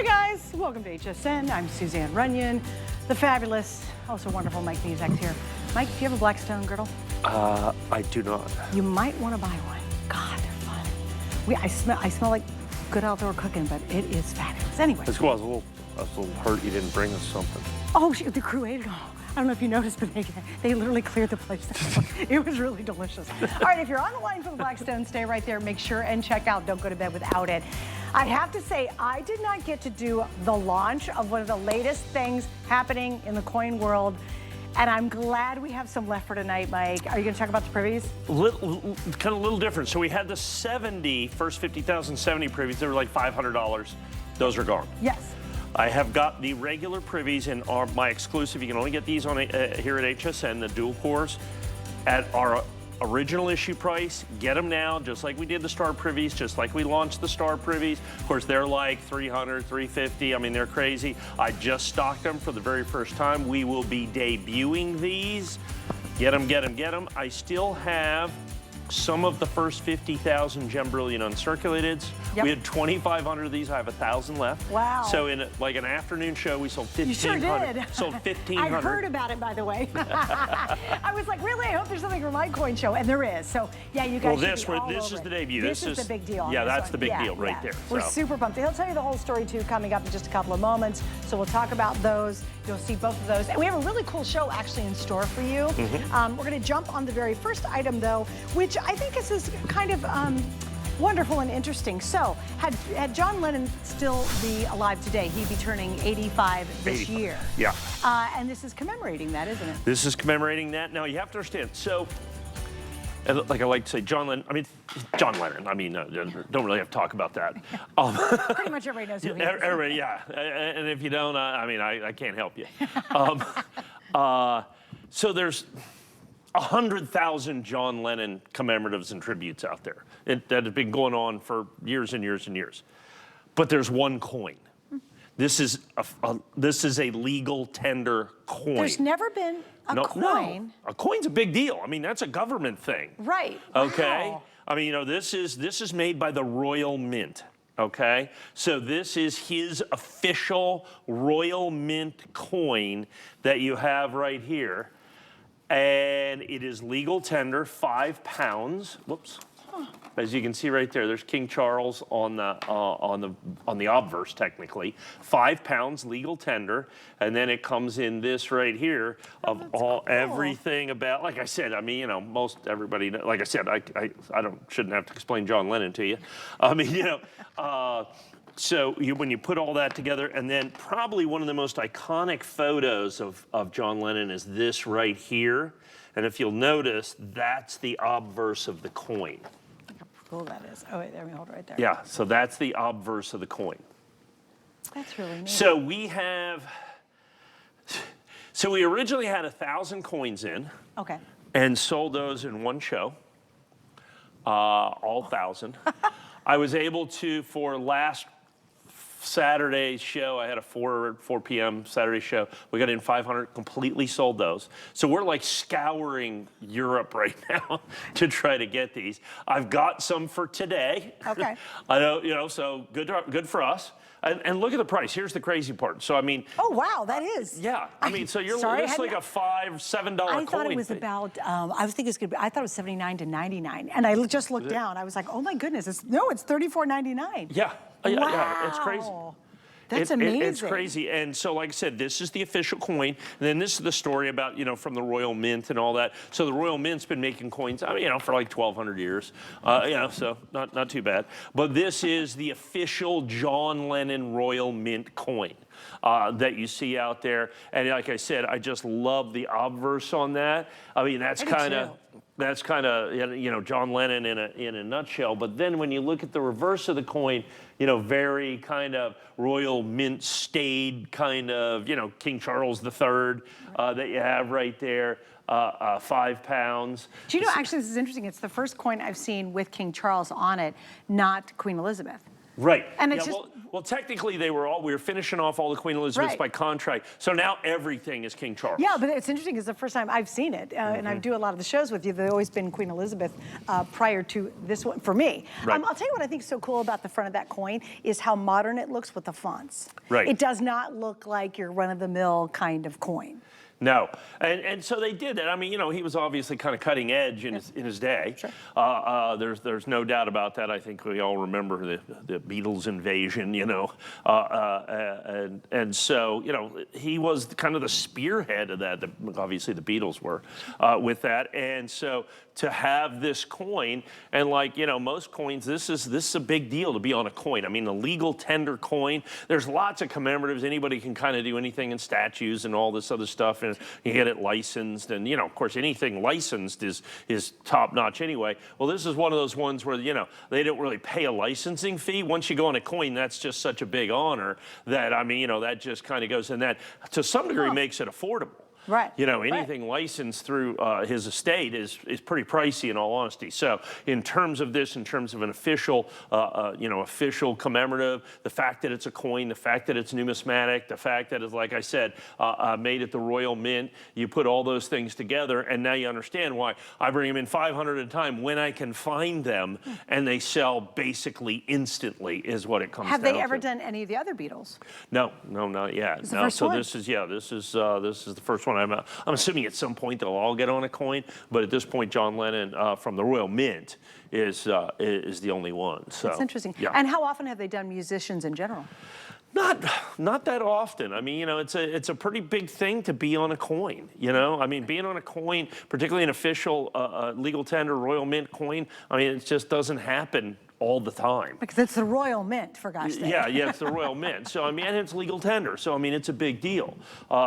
Hey guys, welcome to HSN. I'm Suzanne Runyon, the fabulous, also wonderful Mike Mezek's here. Mike, do you have a Blackstone girdle? I do not. You might want to buy one. God, they're fun. I smell like good outdoor cooking, but it is fabulous. Anyway. That's cool. I was a little hurt you didn't bring us something. Oh, the crew ate it all. I don't know if you noticed, but they literally cleared the place. It was really delicious. All right, if you're on the line for the Blackstone, stay right there. Make sure and check out. Don't go to bed without it. I have to say, I did not get to do the launch of one of the latest things happening in the coin world. And I'm glad we have some left for tonight, Mike. Are you going to talk about the privies? Kind of a little different. So we had the first 50,000 70 privies. They were like $500. Those are gone. Yes. I have got the regular privies and my exclusive. You can only get these on here at HSN, the dual cores, at our original issue price. Get them now, just like we did the Star Privies, just like we launched the Star Privies. Of course, they're like $300, $350. I mean, they're crazy. I just stocked them for the very first time. We will be debuting these. Get them, get them, get them. I still have some of the first 50,000 Gem Brilliant uncirculateds. Yep. We had 2,500 of these. I have 1,000 left. Wow. So in like an afternoon show, we sold 1,500. You sure did. Sold 1,500. I heard about it, by the way. I was like, really? I hope there's something for my coin show, and there is. So yeah, you guys. Well, this is the debut. This is the big deal. Yeah, that's the big deal right there. We're super pumped. He'll tell you the whole story too, coming up in just a couple of moments. So we'll talk about those. You'll see both of those, and we have a really cool show actually in store for you. We're going to jump on the very first item though, which I think is kind of wonderful and interesting. So, had John Lennon still be alive today, he'd be turning 85 this year. Yeah. And this is commemorating that, isn't it? This is commemorating that. Now, you have to understand, so, like I like to say, John Lennon, I mean, don't really have to talk about that. Pretty much everybody knows who he is. Everybody, yeah. And if you don't, I can't help you. So there's 100,000 John Lennon commemoratives and tributes out there that have been going on for years and years and years. But there's one coin. This is a legal tender coin. There's never been a coin. No, a coin's a big deal. I mean, that's a government thing. Right. Okay. Wow. I mean, this is made by the Royal Mint. Okay, so this is his official Royal Mint coin that you have right here. And it is legal tender, 5 pounds. Whoops. As you can see right there, there's King Charles on the obverse, technically. 5 pounds legal tender, and then it comes in this right here of everything about. Like I said, I mean, most everybody. Like I said, I shouldn't have to explain John Lennon to you. I mean, So when you put all that together, and then probably one of the most iconic photos of John Lennon is this right here. And if you'll notice, that's the obverse of the coin. Look how cool that is. Oh, wait, let me hold it right there. Yeah, so that's the obverse of the coin. That's really neat. So we originally had 1,000 coins in. Okay. And sold those in one show, all 1,000. I was able to, for last Saturday's show, I had a 4 p.m. Saturday show. We got in 500, completely sold those. So we're like scouring Europe right now to try to get these. I've got some for today. Okay. I know, so good for us. And look at the price. Here's the crazy part. So I mean. Oh wow, that is. Yeah, I mean, so you're this like a $5, $7 coin. I thought it was about. I was thinking it's good. I thought it was $79 to $99, and I just looked down. I was like, oh my goodness, it's $34.99. Yeah. Wow. Yeah, it's crazy. That's amazing. It's crazy. And so, like I said, this is the official coin. And then this is the story about, from the Royal Mint and all that. So the Royal Mint's been making coins, for like 1,200 years. So not too bad. But this is the official John Lennon Royal Mint coin that you see out there. And like I said, I just love the obverse on that. I mean, that's kind of John Lennon in a nutshell. But then when you look at the reverse of the coin, very kind of Royal Mint staid kind of, King Charles III that you have right there, 5 pounds. Do you know, actually, this is interesting. It's the first coin I've seen with King Charles on it, not Queen Elizabeth. Right. And Yeah, it's just well, technically we were finishing off all the Queen Elizabeths Right. by contract. So now everything is King Charles. Yeah, but it's interesting. It's the first time I've seen it, and I do a lot of the shows with you. They've always been Queen Elizabeth prior to this one for me. Right. I'll tell you what I think is so cool about the front of that coin is how modern it looks with the fonts. Right. It does not look like your run-of-the-mill kind of coin. No, and so they did that. I mean, you know, he was obviously kind of cutting edge in his day. Sure. There's no doubt about that. I think we all remember the Beatles invasion, you know, and so you know he was kind of the spearhead of that. Obviously the Beatles were with that, and so to have this coin and like you know most coins, this is a big deal to be on a coin. I mean, the legal tender coin. There's lots of commemoratives. Anybody can kind of do anything in statues and all this other stuff. And you get it licensed, and you know, of course, anything licensed is top notch anyway. Well, this is one of those ones where you know they don't really pay a licensing fee. Once you go on a coin, that's just such a big honor that I mean, you know, that just kind of goes, and that to some degree makes it affordable. Right. You know, anything licensed through his estate is pretty pricey in all honesty. So in terms of this, in terms of an official, you know, official commemorative, the fact that it's a coin, the fact that it's numismatic, the fact that it's, like I said, made at the Royal Mint, you put all those things together and now you understand why I bring them in 500 at a time when I can find them and they sell basically instantly is what it comes down to. Have they ever done any of the other Beatles? No, not yet. It's the first one. This is the first one. I'm assuming at some point they'll all get on a coin, but at this point, John Lennon from the Royal Mint is the only one. So That's interesting. Yeah. And how often have they done musicians in general? Not that often. I mean, you know, it's a pretty big thing to be on a coin. You know, I mean, being on a coin, particularly an official legal tender Royal Mint coin. I mean, it just doesn't happen all the time. Because it's the Royal Mint, for gosh sake. Yeah, it's the Royal Mint. So, I mean, and it's legal tender. So, I mean, it's a big deal,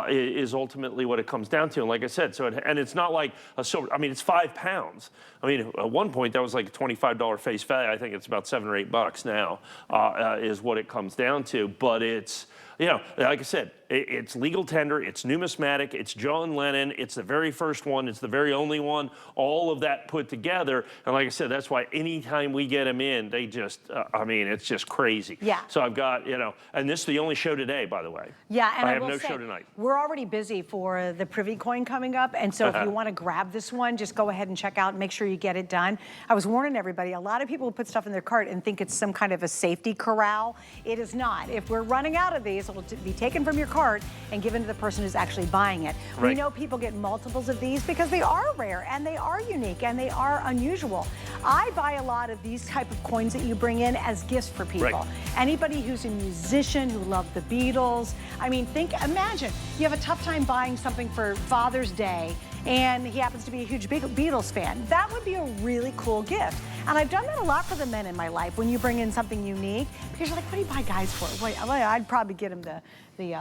is ultimately what it comes down to. And like I said, and it's not like a silver, I mean, it's 5 pounds. I mean, at one point, that was like a $25 face value. I think it's about $7 or $8 now, is what it comes down to. But it's, you know, like I said, it's legal tender, it's numismatic, it's John Lennon, it's the very first one, it's the very only one, all of that put together. And like I said, that's why anytime we get them in, they just, I mean, it's just crazy. Yeah. So I've got, you know, and this is the only show today, by the way. Yeah, and I I have will no say, show tonight. We're already busy for the Privy coin coming up, and so if you want to grab this one, just go ahead and check out and make sure you get it done. I was warning everybody, a lot of people put stuff in their cart and think it's some kind of a safety corral. It is not. If we're running out of these, it'll be taken from your cart and given to the person who's actually buying it. Right. We know people get multiples of these because they are rare and they are unique and they are unusual. I buy a lot of these type of coins that you bring in as gifts for people. Right. Anybody who's a musician who loved the Beatles. I mean, imagine you have a tough time buying something for Father's Day and he happens to be a huge Beatles fan. That would be a really cool gift. And I've done that a lot for the men in my life when you bring in something unique because you're like, what do you buy guys for? Well, I'd probably get him the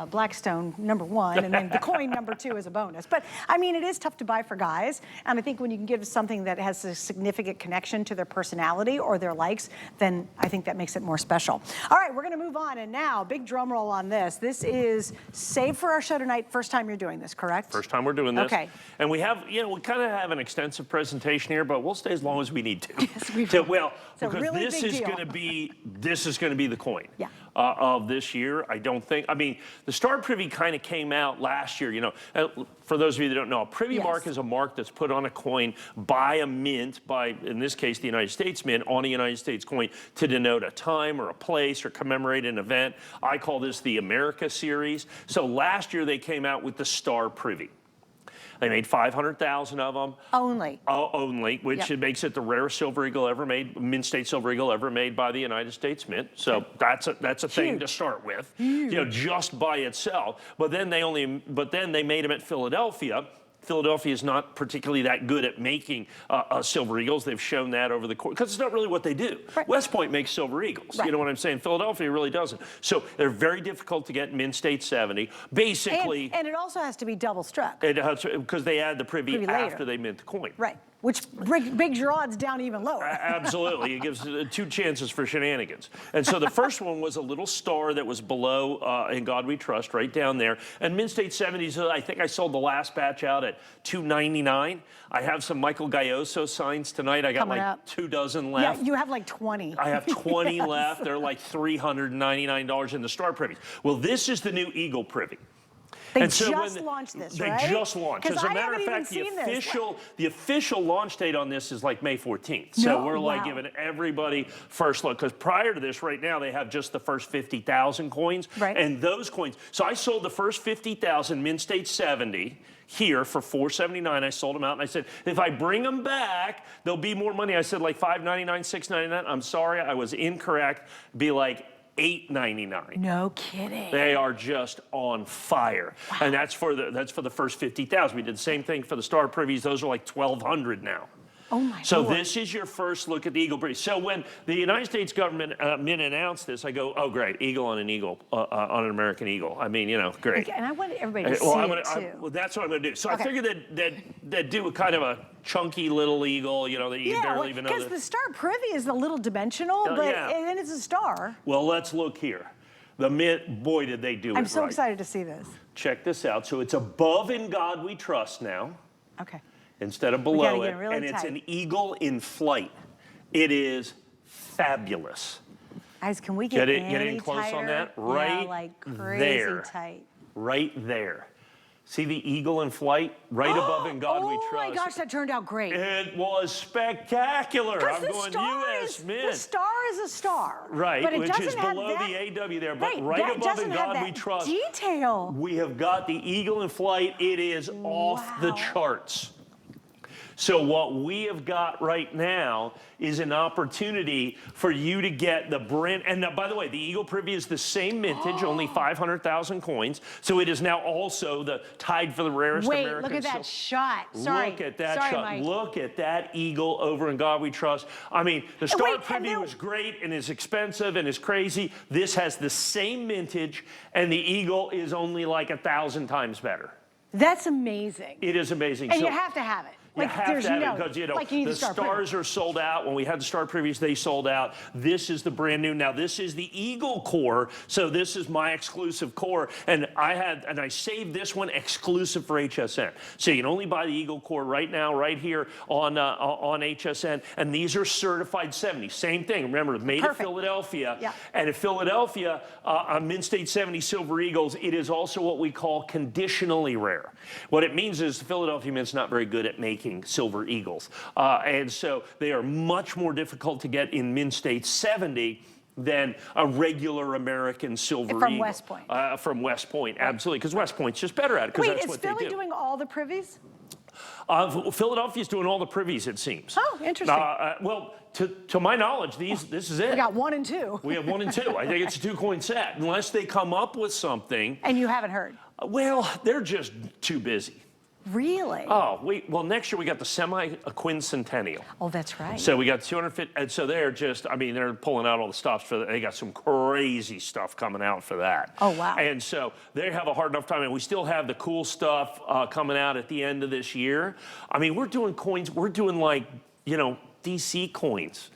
Blackstone #1 and then the coin #2 as a bonus. But I mean, it is tough to buy for guys. And I think when you can give something that has a significant connection to their personality or their likes, then I think that makes it more special. All right, we're gonna move on. And now, big drum roll on this. This is saved for our show tonight. First time you're doing this, correct? First time we're doing this. Okay. And we have, you know, we kind of have an extensive presentation here, but we'll stay as long as we need to. Yes, we do. So, well, It's a because really this big is deal. going to be the coin. Yeah. Of this year. I don't think, I mean, the Star Privy kind of came out last year, you know. For those of you that don't know, a Privy mark is a mark that's put on a coin by a mint, in this case, the United States Mint, on a United States coin to denote a time or a place or commemorate an event. I call this the America series. So last year they came out with the Star Privy. They made 500,000 of them. Only. Only, which makes it the rarest silver eagle ever made, Mint State silver eagle ever made by the United States Mint. So that's a thing to start with, you know, just by itself. But then they made them at Philadelphia. Philadelphia is not particularly that good at making silver eagles. They've shown that over the course, because it's not really what they do. Right. West Point makes silver eagles. Right. You know what I'm saying? Philadelphia really doesn't. So they're very difficult to get in Mint State 70. Basically. And it also has to be double struck. Because they add the Privy Privy later. after they mint the coin. Right. which brings your odds down even lower. Absolutely. It gives 2 chances for shenanigans. And so the first one was a little star that was below In God We Trust, right down there. And Mint State 70s, I think I sold the last batch out at $2.99. I have some Michael Gaioso signs tonight. I got Coming like up. 2 dozen left. Yeah, you have like 20. I have 20 Yes. left. They're like $399 in the star privies. Well, this is the new Eagle privy. They And so just launched this, right? They just launched. As a matter of fact, the official launch date on this is like May 14th. So we're like giving everybody first look. Because prior to this, right now, they have just the first 50,000 coins. Right. And those coins. So I sold the first 50,000 Mint State 70 here for $4.79. I sold them out, and I said, if I bring them back, there'll be more money. I said like $5.99, $6.99. I'm sorry, I was incorrect. Be like $8.99. No kidding. They are just on fire. Wow. And that's for the first 50,000. We did the same thing for the star privies. Those are like 1,200 now. Oh my So Lord. this is your first look at the Eagle privy. So when the United States government Mint announced this, I go, oh great, Eagle on an Eagle, on an American Eagle. I mean, you know, great. And I want everybody to see it too. Well, that's what I'm going to do. So I figured that do a kind of a chunky little eagle, you know, that you barely even know. Because the star privy is a little dimensional, but then it's a star. Well, let's look here. The Mint, boy, did they do it right. I'm so excited to see this. Check this out. So it's above In God We Trust now. Okay. Instead of below it, really and it's tight. an eagle in flight. It is fabulous. Guys, can we get in close tighter? on that? Right yeah, like crazy there. tight. Right there. See the eagle in flight right above In God We Trust? Oh my gosh, that turned out great. It was spectacular. I'm the going star U.S. Mint. The star is a star. Right, but it which doesn't is have below that, the AW there, but right above In God We Trust. Detail. We have got the eagle in flight. It is off the charts. So what we have got right now is an opportunity for you to get the brand. And by the way, the Eagle Privy is the same mintage, only 500,000 coins. So it is now also tied for the rarest American. Wait, look at that shot. Sorry. Look at that shot. Mike. Look at that eagle over In God We Trust. I mean, the Star Privy was great and is expensive and is crazy. This has the same mintage, and the Eagle is only like 1,000 times better. That's amazing. It is amazing. And you have to have it. You have to have it because, you know, the stars are sold out. When we had the star previews, they sold out. This is the brand new. Now, this is the Eagle core, so this is my exclusive core. And I saved this one exclusive for HSN. So you can only buy the Eagle core right now, right here on HSN. And these are certified 70. Same thing. Remember, made in Philadelphia. Yeah. And in Philadelphia, on Mint State 70 Silver Eagles, it is also what we call conditionally rare. What it means is the Philadelphia Mint's not very good at making Silver Eagles. And so they are much more difficult to get in Mint State 70 than a regular American Silver Eagle. From West Point. From West Point, absolutely, because West Point's just better at it, because that's what they do. Wait, is Philly doing all the privies? Philadelphia's doing all the privies, it seems. Oh, interesting. Well, to my knowledge, this is it. We got 1 and 2. We have 1 and 2. I think it's a 2-coin set, unless they come up with something. And you haven't heard? Well, they're just too busy. Really? Oh, well, next year we got the semi-quincentennial. Oh, that's right. So we got 250, and so they're just, I mean, they're pulling out all the stops for that. They got some crazy stuff coming out for that. Oh, wow. And so they have a hard enough time, and we still have the cool stuff coming out at the end of this year. I mean, we're doing coins, we're doing like, you know, DC coins.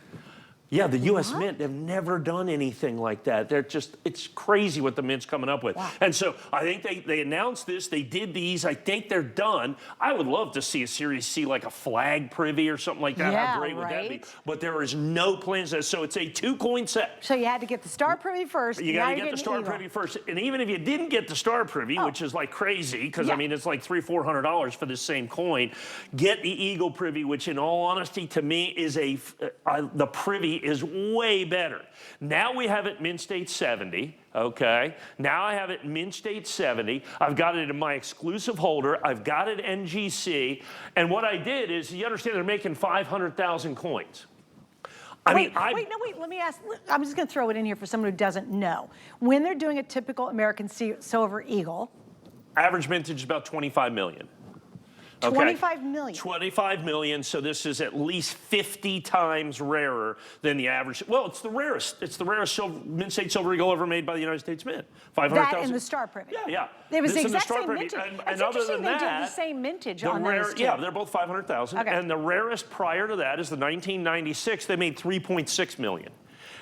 Yeah, the U.S. Mint, they've never done anything like that. They're just, it's crazy what the Mint's coming up with. Wow. And so I think they announced this, they did these, I think they're done. I would love to see a Series C, like a flag privy or something like that. Yeah, how great would that be? But there is no plans. So it's a 2-coin set. So you had to get the star privy first. You got to get the star privy first. And even if you didn't get the star privy, which is like crazy, because I mean, it's like $300-400 for this same coin, get the Eagle privy, which in all honesty, to me, is the privy is way better. Now we have it Mint State 70, okay? Now I have it Mint State 70. I've got it in my exclusive holder. I've got it NGC. And what I did is, you understand they're making 500,000 coins. Wait, let me ask. I'm just going to throw it in here for someone who doesn't know. When they're doing a typical American Silver Eagle, average mintage is about 25 million. Okay? 25 million. 25 million, so this is at least 50 times rarer than the average. Well, it's the rarest. It's the rarest Mint State Silver Eagle ever made by the United States Mint. 500,000. That and the Star Privy. Yeah. It was This the and the exact Star same Privy. mintage. And other than they that, did the same mintage the on those two. Yeah, they're both 500,000. Okay. And the rarest prior to that is the 1996. They made 3.6 million.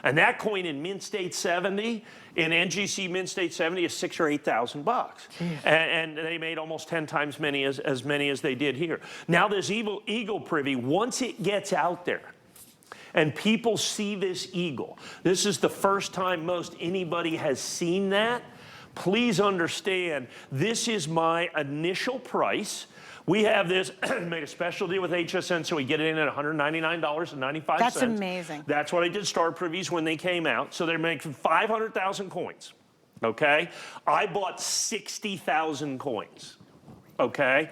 And that coin in Mint State 70, in NGC Mint State 70, is $6,000 or $8,000. And they made almost 10 times as many as they did here. Now this Eagle Privy, once it gets out there, and people see this eagle, this is the first time most anybody has seen that. Please understand, this is my initial price. We have this, made a special deal with HSN, so we get it in at $199.95. That's amazing. That's what I did Star Privies when they came out. So they're making 500,000 coins, okay? I bought 60,000 coins, okay?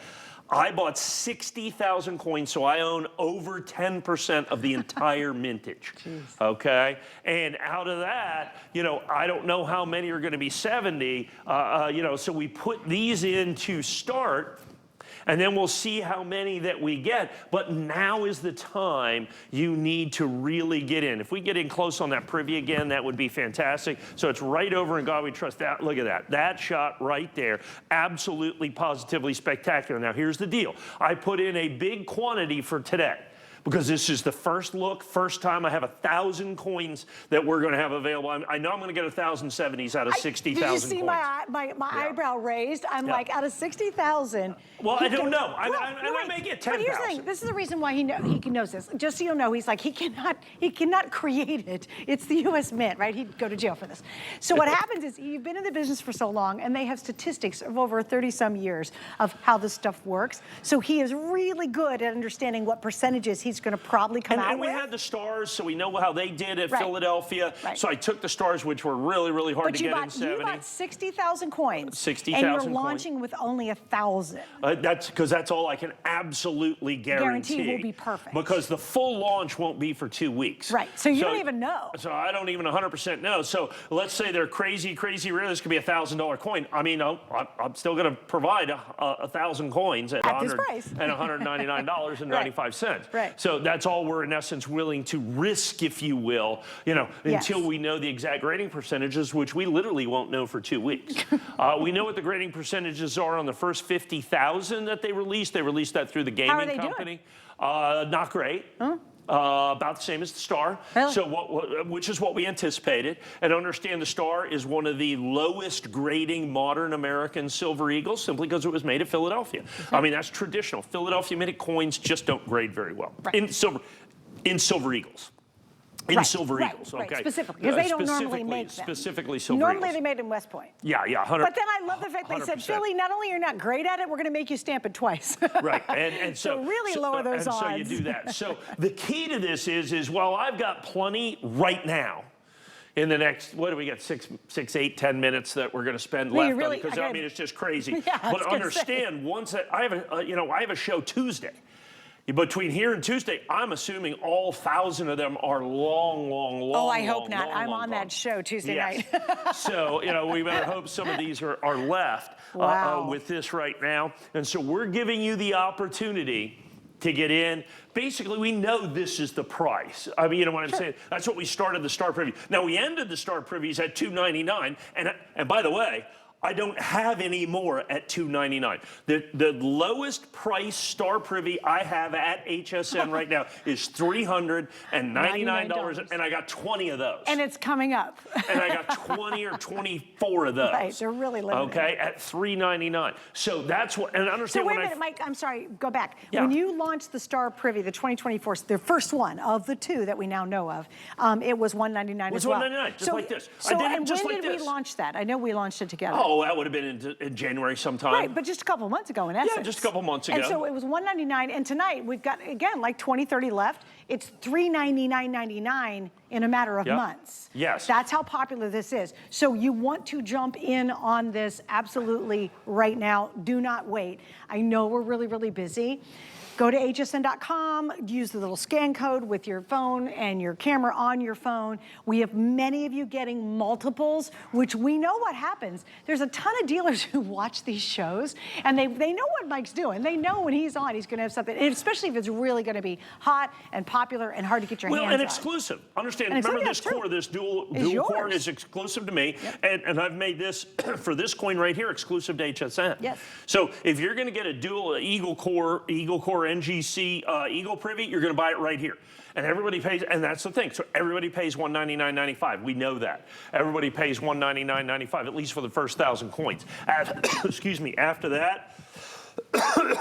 I bought 60,000 coins, so I own over 10% of the entire mintage, okay? And out of that, you know, I don't know how many are gonna be 70, you know, so we put these in to start, and then we'll see how many that we get. But now is the time you need to really get in. If we get in close on that privy again, that would be fantastic. So it's right over in God We Trust. That, look at that. That shot right there, absolutely, positively spectacular. Now here's the deal. I put in a big quantity for today, because this is the first look, first time I have 1,000 coins that we're going to have available. I know I'm going to get 1,070s out of 60,000 coins. Did you see my eyebrow raised? I'm like, out of 60,000. Well, I don't know. I may get 10,000. But here's the thing. This is the reason why he knows this. Just so you know, he's like, he cannot create it. It's the U.S. Mint, right? He'd go to jail for this. So what happens is, you've been in the business for so long, and they have statistics of over 30-some years of how this stuff works. So he is really good at understanding what percentages he's going to probably come out with. And we had the stars, so we know how they did at Philadelphia. Right. So I took the stars, which were really, really hard to get in 70. You bought 60,000 coins. 60,000 and you're launching with only 1,000. That's because that's all I can absolutely guarantee. Will be perfect. Because the full launch won't be for 2 weeks. Right. So you don't even know. So I don't even 100% know. So let's say they're crazy, crazy rare. This could be a $1,000 coin. I mean, I'm still going to provide 1,000 coins at this price. and $199.95. Right. So that's all we're in essence willing to risk, if you will, you know, until we know the exact grading percentages, which we literally won't know for 2 weeks. We know what the grading percentages are on the first 50,000 that they released. They released that through the gaming company. Not great. Huh? About the same as the Star. Really? So which is what we anticipated. And understand the Star is one of the lowest grading modern American silver eagles, simply because it was made at Philadelphia. I mean, that's traditional. Philadelphia minted coins just don't grade very well in silver eagles. Silver eagles, okay? Specifically, because they don't normally make them. Specifically silver Normally eagles. they made in West Point. Yeah, 100%. But then I love the fact they said, Philly, not only you're not great at it, we're going to make you stamp it twice. Right, and so really lower those odds. So you do that. So the key to this is well, I've got plenty right now. In the next, what do we got, 6, 8, 10 minutes that we're going to spend left on it, because I mean, it's just crazy. Yeah, but understand, once I have a show Tuesday. Between here and Tuesday, I'm assuming all 1,000 of them are long. Oh, I hope not. I'm on that show Tuesday night. So, you know, we better hope some of these are left with this right now. And so we're giving you the opportunity to get in. Basically, we know this is the price. I mean, you know what I'm saying? That's what we started the Star Privy. Now, we ended the Star Privies at $299. And by the way, I don't have any more at $299. The lowest price Star Privy I have at HSN right now is $399, and I got 20 of those. And it's coming up. And I got 20 or 24 of those. Right, they're really limited. Okay, at $399. So that's what, and understand. So wait a minute, Mike, I'm sorry, go back. Yeah. When you launched the Star Privy, the 2024, the first one of the two that we now know of, it was $199 as well. It was $199, just like this. So, I did it just when like did this. we launch that? I know we launched it together. Oh, that would have been in January sometime. Right, but just a couple months ago in essence. Yeah, just a couple months ago. And so it was $199, and tonight we've got, again, like 20, 30 left. It's $399.99 in a matter of months. Yes. That's how popular this is. So you want to jump in on this absolutely right now. Do not wait. I know we're really, really busy. Go to hsn.com, use the little scan code with your phone and your camera on your phone. We have many of you getting multiples, which we know what happens. There's a ton of dealers who watch these shows, and they know what Mike's doing. They know when he's on, he's gonna have something, and especially if it's really gonna be hot and popular and hard to get your hands on. Well, and exclusive. Understand, remember this core, this dual core is exclusive to me, and I've made this, for this coin right here, exclusive to HSN. Yes. So if you're gonna get a dual Eagle Core NGC Eagle Privy, you're gonna buy it right here. And everybody pays, and that's the thing. So everybody pays $199.95. We know that. Everybody pays $199.95, at least for the first 1,000 coins. Excuse me, after that,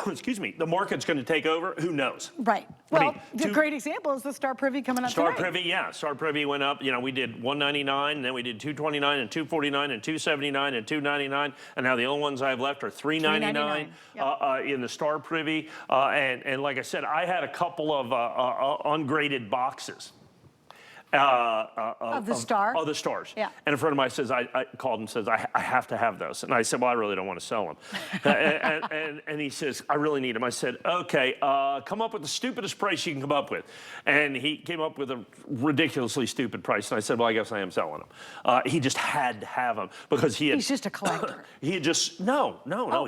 excuse me, the market's going to take over. Who knows? Right. Well, the great example is the Star Privy coming up Star today. Privy, yeah. Star Privy went up. You know, we did $199, and then we did $229 and $249 and $279 and $299, and now the only ones I have left are $399 in the Star Privy. And like I said, I had a couple of ungraded boxes. Of the star? Of the stars. Yeah. And a friend of mine says, I called and says, I have to have those. And I said, well, I really don't want to sell them. and he says, I really need them. I said, okay, come up with the stupidest price you can come up with. And he came up with a ridiculously stupid price. And I said, well, I guess I am selling them. He just had to have them because he had. He's just a collector. He had just, no.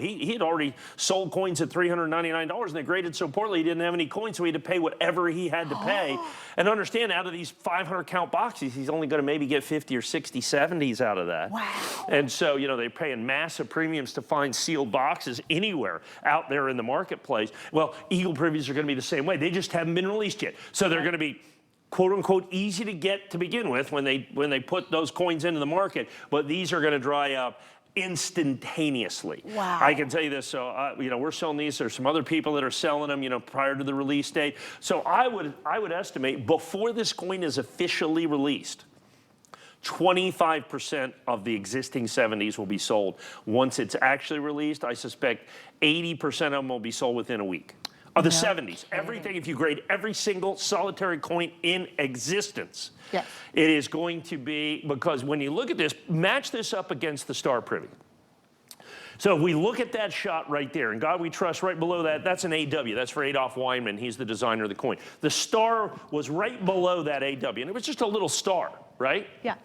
He had already sold coins at $399 and they graded so poorly he didn't have any coins, so he had to pay whatever he had to pay. And understand, out of these 500 count boxes, he's only going to maybe get 50 or 60, 70s out of that. Wow. And so, you know, they're paying massive premiums to find sealed boxes anywhere out there in the marketplace. Well, Eagle Privies are going to be the same way. They just haven't been released yet. So they're going to be quote unquote easy to get to begin with when they put those coins into the market, but these are going to dry up instantaneously. Wow. I can tell you this, so you know, we're selling these. There's some other people that are selling them, you know, prior to the release date. So I would estimate before this coin is officially released, 25% of the existing 70s will be sold. Once it's actually released, I suspect 80% of them will be sold within a week. Of the 70s, everything, if you grade every single solitary coin in existence, yes, it is going to be, because when you look at this, match this up against the Star Privy. So if we look at that shot right there, and God We Trust right below that, that's an AW. That's for Adolph Weinman. He's the designer of the coin. The star was right below that AW, and it was just a little star, right? Yeah.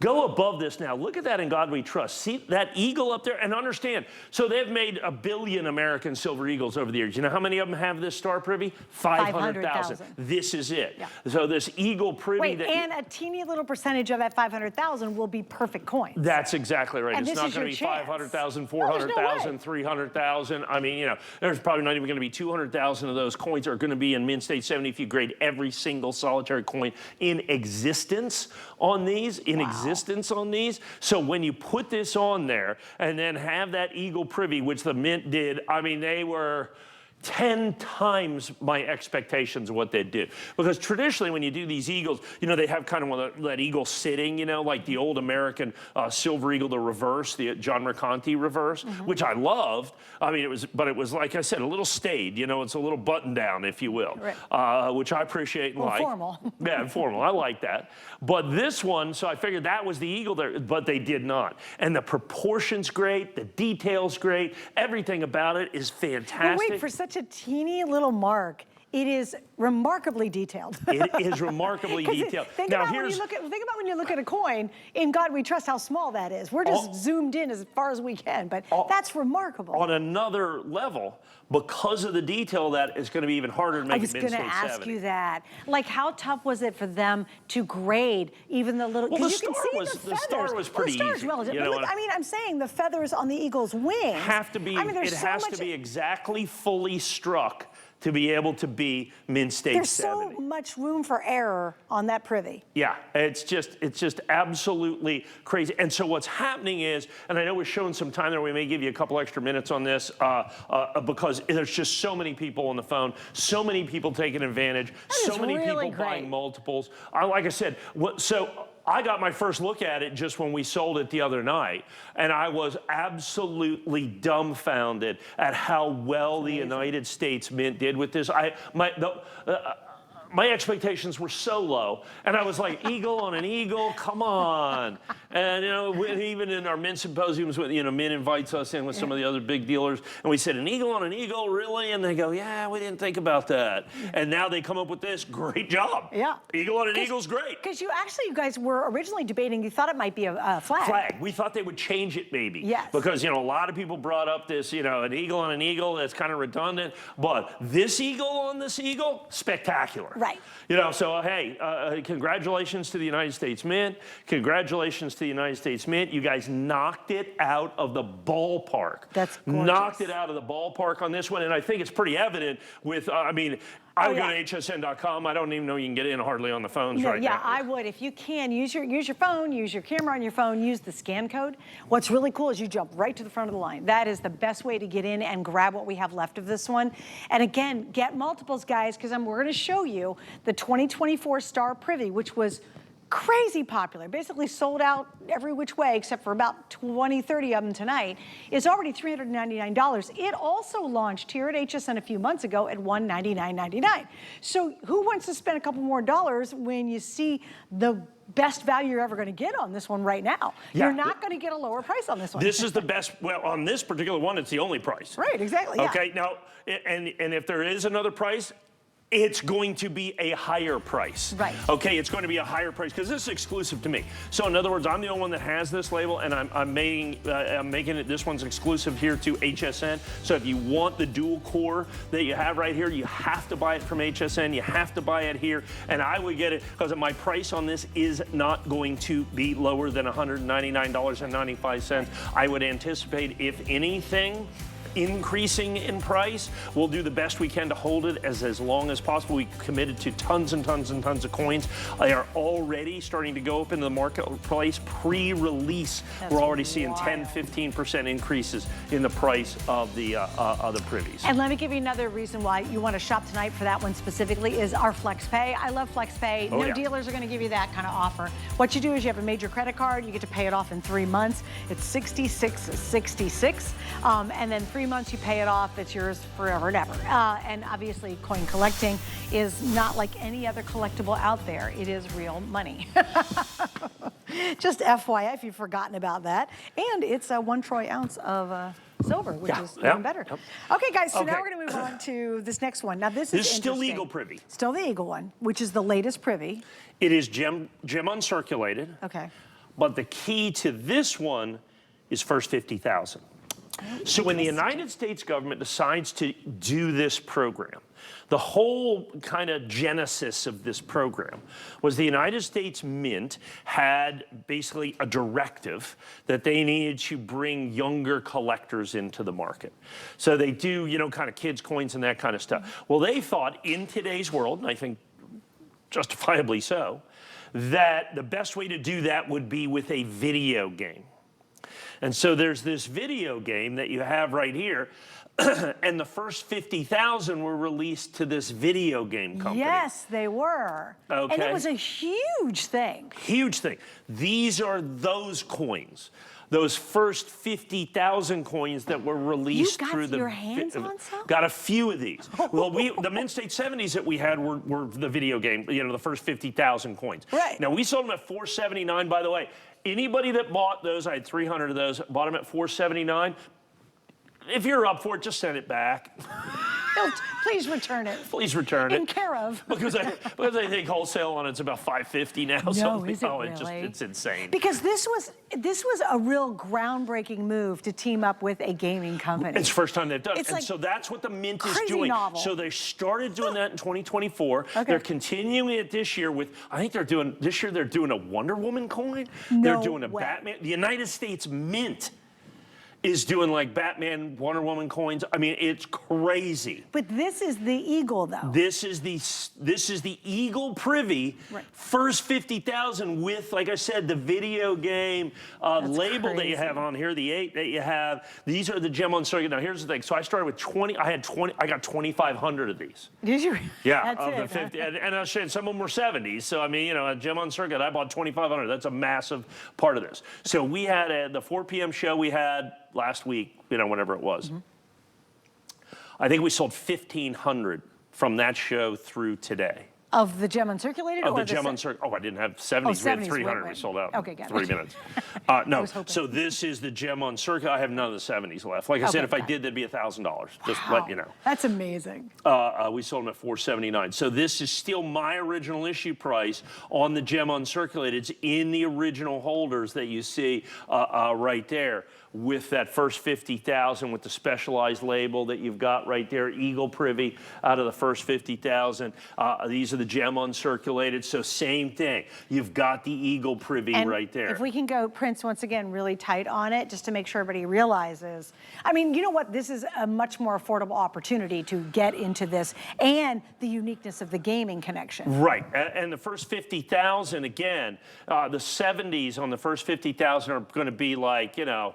Go above this now. Look at that In God We Trust. See that eagle up there? And understand, so they've made 1 billion American silver eagles over the years. You know how many of them have this Star Privy? 500,000. This is it. Yeah. So this Eagle Privy. Wait, and a teeny little percentage of that 500,000 will be perfect coins. That's exactly right. And it's not going to be 500,000, 400,000, 300,000. I mean, you know, there's probably not even going to be 200,000 of those coins are going to be in Mint State 70 if you grade every single solitary coin in existence on these, on these. So when you put this on there and then have that Eagle Privy, which the Mint did, I mean, they were 10 times my expectations of what they'd do. Because traditionally when you do these eagles, you know, they have kind of that eagle sitting, you know, like the old American silver eagle, the reverse, the John Mercanti reverse, which I loved. I mean, it was like I said, a little staid, you know, it's a little button down, if you will, which I appreciate and like. Formal. Yeah, formal, I like that. But this one, so I figured that was the eagle there, but they did not. And the proportion's great, the detail's great, everything about it is fantastic. But wait, for such a teeny little mark, it is remarkably detailed. It is remarkably detailed. Think about when you look at a coin, In God We Trust, how small that is. We're just zoomed in as far as we can, but that's remarkable. On another level, because of the detail of that, it's going to be even harder to make it Mint State 70. I was going to ask you that. Like, how tough was it for them to grade even the little? Well, the star was pretty easy. Relative. You know, look, I mean, I'm saying the feathers on the eagle's wings have to be. I mean, it has to be exactly fully struck to be able to be Mint State 70. There's so much room for error on that privy. Yeah, it's just absolutely crazy. And so what's happening is, and I know we're showing some time there, we may give you a couple extra minutes on this because there's just so many people on the phone, so many people taking advantage, so many people buying multiples. Like I said, I got my first look at it just when we sold it the other night, and I was absolutely dumbfounded my expectations were so low, and I was like, eagle on an eagle, come on. And, you know, even in our Mint symposiums, you know, Mint invites us in with some of the other big dealers, and we said, an eagle on an eagle, really? And they go, yeah, we didn't think about that. And now they come up with this, great job. Yeah. Eagle on an eagle's great. Because you guys were originally debating, you thought it might be a flag. Flag. We thought they would change it maybe. Yes. Because, you know, a lot of people brought up this, you know, an eagle on an eagle, that's kind of redundant. But this eagle on this eagle, spectacular. Right. You know, so hey, congratulations to the United States Mint. Congratulations to the United States Mint. You guys knocked it out of the ballpark. That's gorgeous. Knocked it out of the ballpark on this one. And I think it's pretty evident with, I mean, I would go to hsn.com. I don't even know you can get in hardly on the phones right now. Yeah, I would. If you can, use your phone, use your camera on your phone, use the scan code. What's really cool is you jump right to the front of the line. That is the best way to get in and grab what we have left of this one. And again, get multiples, guys, because we're going to show you the 2024 Star Privy, which was crazy popular, basically sold out every which way except for about 20, 30 of them tonight, is already $399. It also launched here at HSN a few months ago at $199.99. So who wants to spend a couple more dollars when you see the best value you're ever going to get on this one right now? Yeah. You're not going to get a lower price on this one. This is the best, well, on this particular one, it's the only price. Right, exactly. Yeah. Okay, now, and if there is another price, it's going to be a higher price. Right. Okay, it's going to be a higher price because this is exclusive to me. So in other words, I'm the only one that has this label, and I'm making it. This one's exclusive here to HSN. So if you want the dual core that you have right here, you have to buy it from HSN. You have to buy it here, and I would get it because my price on this is not going to be lower than $199.95. I would anticipate, if anything, increasing in price. We'll do the best we can to hold it as long as possible. We committed to tons and tons and tons of coins. They are already starting to go up into the marketplace pre-release. We're already seeing 10, 15% increases in the price of the privies. And let me give you another reason why you want to shop tonight for that one specifically is our Flex Pay. I love Flex Pay. No dealers are going to give you that kind of offer. What you do is you have a major credit card. You get to pay it off in 3 months. It's $66.66, and then 3 months you pay it off. It's yours forever and ever. And obviously, coin collecting is not like any other collectible out there. It is real money. Just FYI, if you've forgotten about that. And it's a 1 troy ounce of silver, which is even better. Okay, guys, so now we're going to move on to this next one. Now, this is still Eagle Privy. Still the Eagle one, which is the latest Privy. It is gem uncirculated. Okay. But the key to this one is first 50,000. So when the United States government decides to do this program, the whole kind of genesis of this program was the United States Mint had basically a directive that they needed to bring younger collectors into the market. So they do, you know, kind of kids' coins and that kind of stuff. Well, they thought in today's world, and I think justifiably so, that the best way to do that would be with a video game. And so there's this video game that you have right here, and the first 50,000 were released to this video game company. Yes, they were. Okay. And it was a huge thing. Huge thing. These are those coins. Those first 50,000 coins that were released through the... You got your hands on some? Got a few of these. Well, the Mint State 70s that we had were the video game, you know, the first 50,000 coins. Right. Now, we sold them at $479, by the way. Anybody that bought those, I had 300 of those, bought them at $479. If you're up for it, just send it back. Please return it. Please return it. In care of. because I think wholesale on it's about $550 now. No, so is it really? It's insane. Because this was a real groundbreaking move to team up with a gaming company. It's the first time they've done it. It's And like so that's what the Mint is crazy doing. novel. So they started doing that in 2024. Okay. They're continuing it this year with, I think this year they're doing a Wonder Woman coin. No They're doing a way. Batman. The United States Mint is doing like Batman, Wonder Woman coins. I mean, it's crazy. But this is the Eagle, though. This is the Eagle Privy, first 50,000 with, like I said, the video game label that you have on here, the 8 that you have. These are the gem uncirculated. Now here's the thing. So I started with 20. I got 2,500 of these. Did you? Yeah, That's of the 50, and I was saying some of them were 70s. So I mean, you know, a gem uncirculated, I bought 2,500. That's a massive part of this. So we had the 4 p.m. show we had last week, you know, whenever it was. I think we sold 1,500 from that show through today. Of the gem uncirculated? Of or the gem uncirculated. Oh, I didn't have 70s. We had 70s, 300. wait. We sold out Okay, in got 3 it. minutes. No, so this is the gem uncirculated. I have none of the 70s left. Like I said, Okay, if I got did, that'd be $1,000. Just Wow, let you know. that's amazing. We sold them at $479. So this is still my original issue price on the gem uncirculated. It's in the original holders that you see right there, with that first 50,000 with the specialized label that you've got right there, Eagle Privy out of the first 50,000. These are the gem uncirculated, so same thing. You've got the Eagle Privy And right there. if we can go, Prince, once again, really tight on it, just to make sure everybody realizes. I mean, you know what? This is a much more affordable opportunity to get into this, and the uniqueness of the gaming connection. Right, and the first 50,000, again, the 70s on the first 50,000 are going to be like, you know,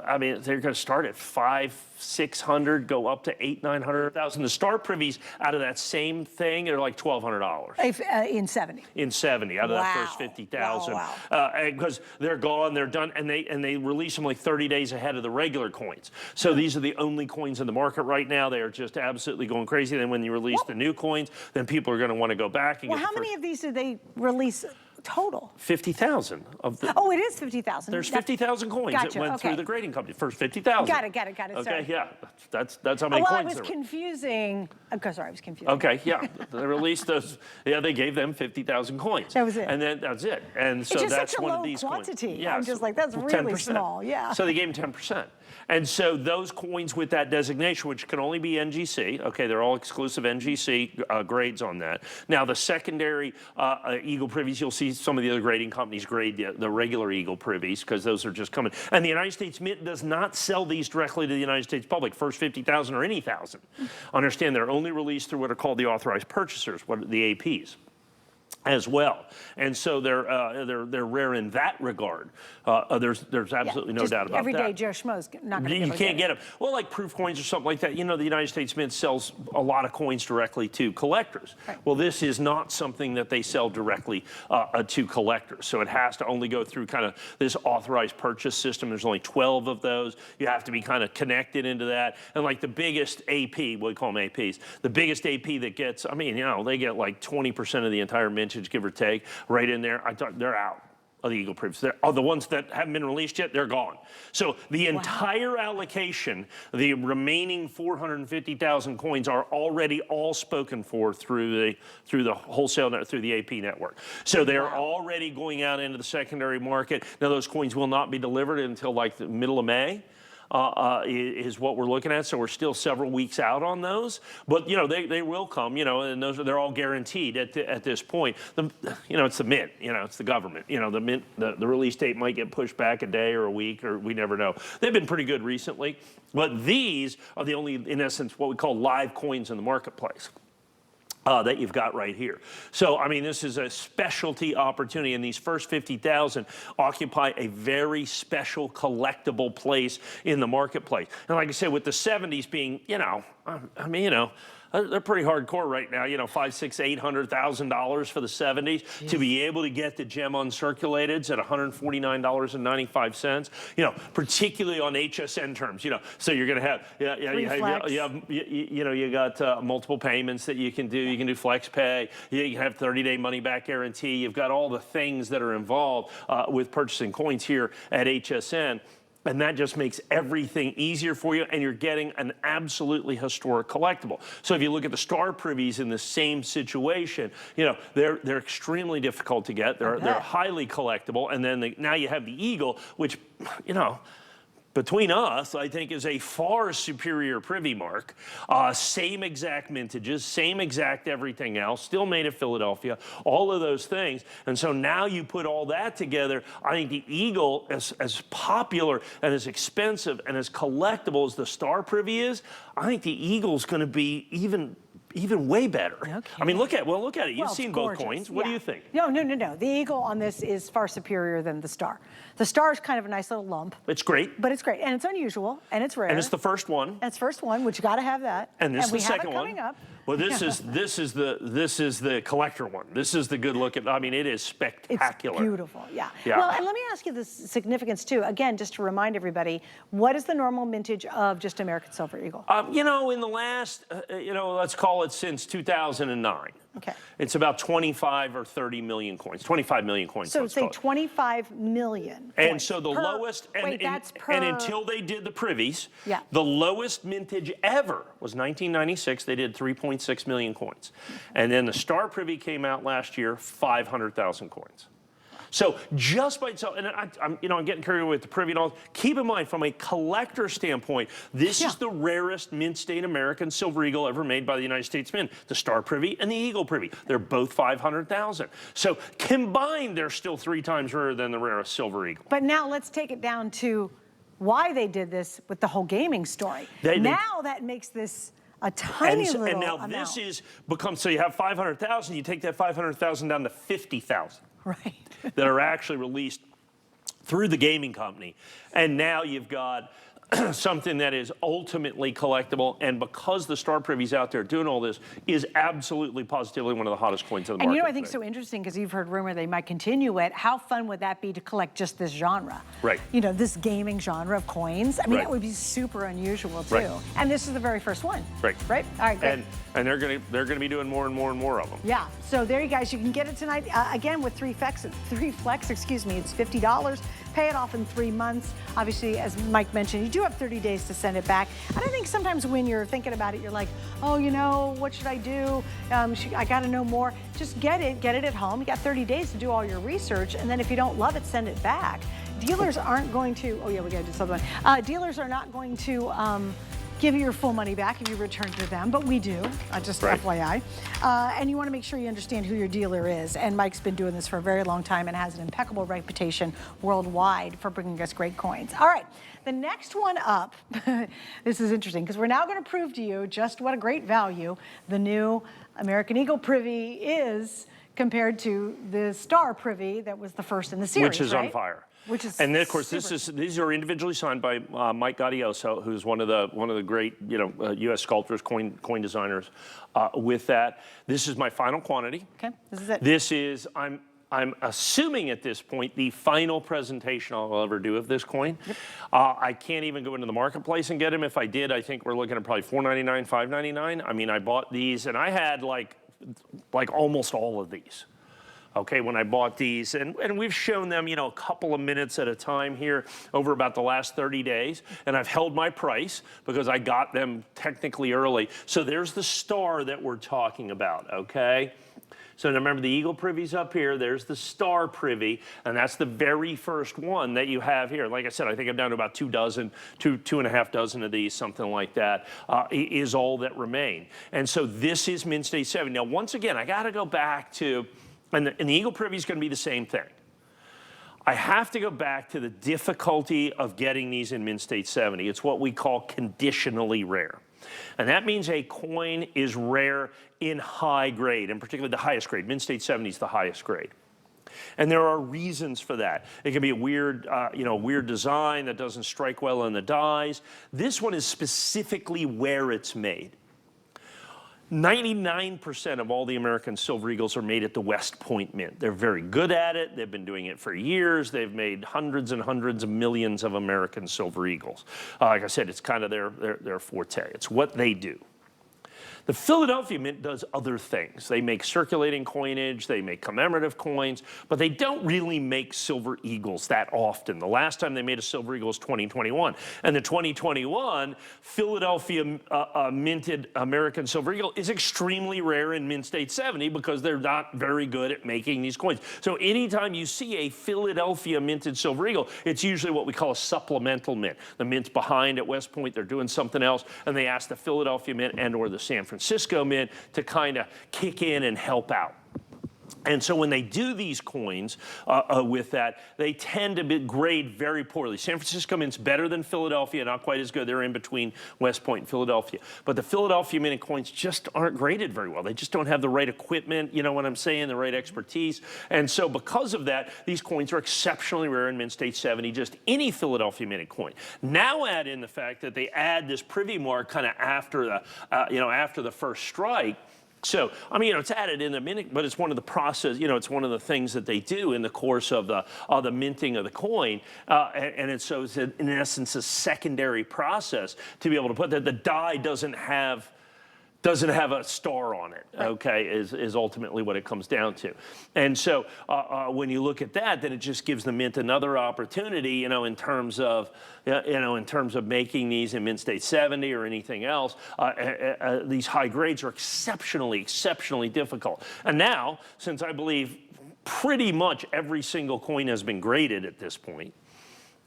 I mean, they're going to start at 500, 600, go up to 800, 900,000. The star privies out of that same thing are like $1,200. In 70. In 70 out of that first 50,000, because they're gone, they're done, and they release them like 30 days ahead of the regular coins. So these are the only coins in the market right now. They are just absolutely going crazy. Then when you release the new coins, then people are going to want to go back and Well, get how many of these did they release total? 50,000 of the. Oh, it is 50,000. There's 50,000 coins that went through the grading company. First 50,000. Got it. Okay, Sorry. yeah, that's how many well, coins I was there were. confusing. Okay, sorry, I was confused. Okay, yeah, they released those. Yeah, they gave them 50,000 coins. That was it. And then that's it. And so It's just that's such a one low of these quantity. coins. Yeah, I'm just like, that's really 10%. small. Yeah. So they gave them 10%. And so those coins with that designation, which can only be NGC, okay, they're all exclusive NGC grades on that. Now, the secondary Eagle Privies, you'll see some of the other grading companies grade the regular Eagle Privies, because those are just coming. And the United States Mint does not sell these directly to the United States public, first 50,000 or any thousand. Understand, they're only released through what are called the authorized purchasers, the APs. As well, and so they're rare in that regard. There's absolutely no doubt about that. Everyday Joe Schmo's not going to. You can't get them. Well, like proof coins or something like that. You know, the United States Mint sells a lot of coins directly to collectors. Right. Well, this is not something that they sell directly to collectors. So it has to only go through kind of this authorized purchase system. There's only 12 of those. You have to be kind of connected into that. And like the biggest AP, we call them APs, the biggest AP that gets, I mean, you know, they get like 20% of the entire mintage, give or take, right in there. I thought they're out of the Eagle Privies. The ones that haven't been released yet, they're gone. So the entire allocation, the remaining 450,000 coins are already all spoken for through the wholesale net, through the AP network. So they're already going out into the secondary market. Now those coins will not be delivered until like the middle of May. Is what we're looking at. So we're still several weeks out on those, but you know they will come. You know, and they're all guaranteed at this point. You know, it's the mint. You know, it's the government. You know, the mint. The release date might get pushed back a day or a week, or we never know. They've been pretty good recently, but these are the only, in essence, what we call live coins in the marketplace. That you've got right here. So, I mean, this is a specialty opportunity, and these first 50,000 occupy a very special collectible place in the marketplace. And like I said, with the 70s being, you know, I mean, you know, they're pretty hardcore right now, you know, $500,000, $600,000, $800,000 for the 70s. Jeez. To be able to get the gem uncirculateds at $149.95, you know, particularly on HSN terms, you know, so you're going to have, you got multiple payments that you can do. You can do flex pay. You have 30-day money back guarantee. You've got all the things that are involved with purchasing coins here at HSN. And that just makes everything easier for you, and you're getting an absolutely historic collectible. So if you look at the star privies in the same situation, you know, they're extremely difficult to get. They're highly collectible, and then now you have the Eagle, which, you know, between us, I think, is a far superior privy mark. Same exact mintages, same exact everything else, still made at Philadelphia, all of those things. And so now you put all that together, I think the Eagle, as popular and as expensive and as collectible as the star privy is, I think the Eagle's going to be even way better. Okay. I mean, look at it. You've seen both coins. What do you think? No. The Eagle on this is far superior than the Star. The Star is kind of a nice little lump. It's great. But it's great, and it's unusual, and it's rare. And it's the first one. And it's first one, which you got to have that. And this is the second one. Coming up. Well, this is the collector one. This is the good looking. I mean, it is spectacular. It's beautiful. Yeah. Well, and let me ask you the significance too. Again, just to remind everybody, what is the normal mintage of just American Silver Eagle? You know, in the last, you know, let's call it since 2009. Okay. It's about 25 or 30 million coins, 25 million coins. So say 25 million. And coins so the per, lowest, that's per. and until they did the privies, Yeah. the lowest mintage ever was 1996. They did 3.6 million coins. And then the Star Privy came out last year, 500,000 coins. So just by itself, and I'm getting carried away with the Privy and all. Keep in mind, from a collector standpoint, this is the rarest mint state American silver eagle ever made by the United States Mint. The Star Privy and the Eagle Privy, they're both 500,000. So combined, they're still 3 times rarer than the rarest silver eagle. But now let's take it down to why they did this with the whole gaming story. Now that makes this a tiny little And now amount. this is so you have 500,000. You take that 500,000 down to 50,000. Right. That are actually released through the gaming company. And now you've got something that is ultimately collectible, and because the Star Privy's out there doing all this, is absolutely positively one of the hottest coins in the market. And you know, I think so interesting, because you've heard rumor they might continue it. How fun would that be to collect just this genre? Right. You know, this gaming genre of coins. I mean, Right. that would be super unusual too. Right. And this is the very first one. Right. Right. All right. Great. And they're gonna be doing more and more and more of them. Yeah. So there you guys, you can get it tonight. Again, with 3 Flex, excuse me, it's $50. Pay it off in 3 months. Obviously, as Mike mentioned, you do have 30 days to send it back. And I think sometimes when you're thinking about it, you're like, oh, you know, what should I do? I got to know more. Just get it at home. You got 30 days to do all your research. And then if you don't love it, send it back. Dealers aren't going to, oh yeah, we got to do something. Dealers are not going to give you your full money back if you return to them, but we do, just FYI. And you want to make sure you understand who your dealer is. And Mike's been doing this for a very long time and has an impeccable reputation worldwide for bringing us great coins. All right, the next one up, this is interesting, because we're now going to prove to you just what a great value the new American Eagle Privy is compared to the Star Privy that was the first in the series, Which is on fire. Which is and then, of course, these are individually signed by Mike Gaudioso, who's one of the great U.S. sculptors, coin designers. With that, this is my final quantity. Okay, this is it. This is I'm assuming at this point the final presentation I'll ever do of this coin. Yep. I can't even go into the marketplace and get them. If I did, I think we're looking at probably $4.99, $5.99. I mean, I bought these, and I had like almost all of these. Okay, when I bought these, and we've shown them, you know, a couple of minutes at a time here over about the last 30 days, and I've held my price because I got them technically early. So there's the Star that we're talking about, okay? So now remember, the Eagle Privy's up here, there's the Star Privy, and that's the very first one that you have here. Like I said, I think I'm down to about 2 and a half dozen of these, something like that, is all that remain. And so this is Mint State 7. Now, once again, I gotta go back to, and the Eagle Privy is going to be the same thing. I have to go back to the difficulty of getting these in Mint State 70. It's what we call conditionally rare. And that means a coin is rare in high grade, and particularly the highest grade. Mint State 70 is the highest grade. And there are reasons for that. It can be a weird, weird design that doesn't strike well in the dies. This one is specifically where it's made. 99% of all the American Silver Eagles are made at the West Point Mint. They're very good at it. They've been doing it for years. They've made hundreds and hundreds of millions of American Silver Eagles. Like I said, it's kind of their forte. It's what they do. The Philadelphia Mint does other things. They make circulating coinage, they make commemorative coins, but they don't really make silver eagles that often. The last time they made a silver eagle was 2021. And the 2021 Philadelphia minted American silver eagle is extremely rare in Mint State 70 because they're not very good at making these coins. So anytime you see a Philadelphia minted silver eagle, it's usually what we call a supplemental mint. The mint's behind at West Point, they're doing something else, and they ask the Philadelphia Mint and or the San Francisco Mint to kind of kick in and help out. And so when they do these coins with that, they tend to grade very poorly. San Francisco Mint's better than Philadelphia, not quite as good. They're in between West Point and Philadelphia. But the Philadelphia Mint coins just aren't graded very well. They just don't have the right equipment, you know what I'm saying, the right expertise. And so because of that, these coins are exceptionally rare in Mint State 70, just any Philadelphia Mint coin. Now add in the fact that they add this privy mark kind of after the, after the first strike. So, I mean, it's added in the mint, but it's one of the process, it's one of the things that they do in the course of the minting of the coin. And it's in essence, a secondary process to be able to put that the die doesn't have doesn't have a star on it, okay, is ultimately what it comes down to. And so when you look at that, then it just gives the Mint another opportunity, in terms of, making these in Mint State 70 or anything else. These high grades are exceptionally difficult. And now, since I believe pretty much every single coin has been graded at this point,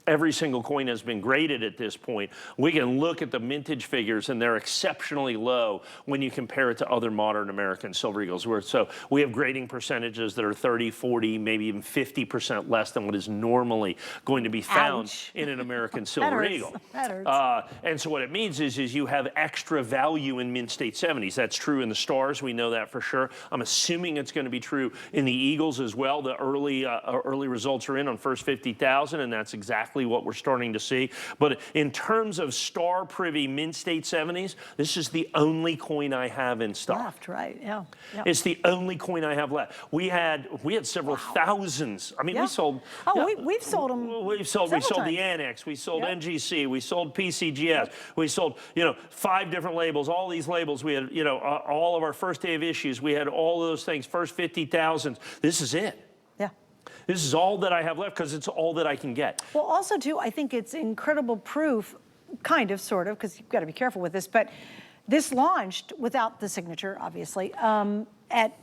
every single coin has been graded at this point, we can look at the mintage figures, and they're exceptionally low when you compare it to other modern American Silver Eagles. So we have grading percentages that are 30, 40, maybe even 50% less than what is normally going to be found in an American Silver Eagle. That hurts. And so what it means is you have extra value in Mint State 70s. That's true in the Stars. We know that for sure. I'm assuming it's going to be true in the Eagles as well. The early results are in on first 50,000, and that's exactly what we're starting to see. But in terms of Star Privy Mint State 70s, this is the only coin I have in stock. Left, right, yeah. Yep. It's the only coin I have left. We had several thousands. I mean, we sold. Oh, we've sold them. We sold the Annex. We sold NGC. We sold PCGS. We sold 5 different labels. All these labels. We had all of our first day of issues. We had all of those things. First 50,000. This is it. Yeah. This is all that I have left because it's all that I can get. Well, also, too, I think it's incredible proof, kind of, sort of, because you've got to be careful with this, but this launched without the signature, obviously, at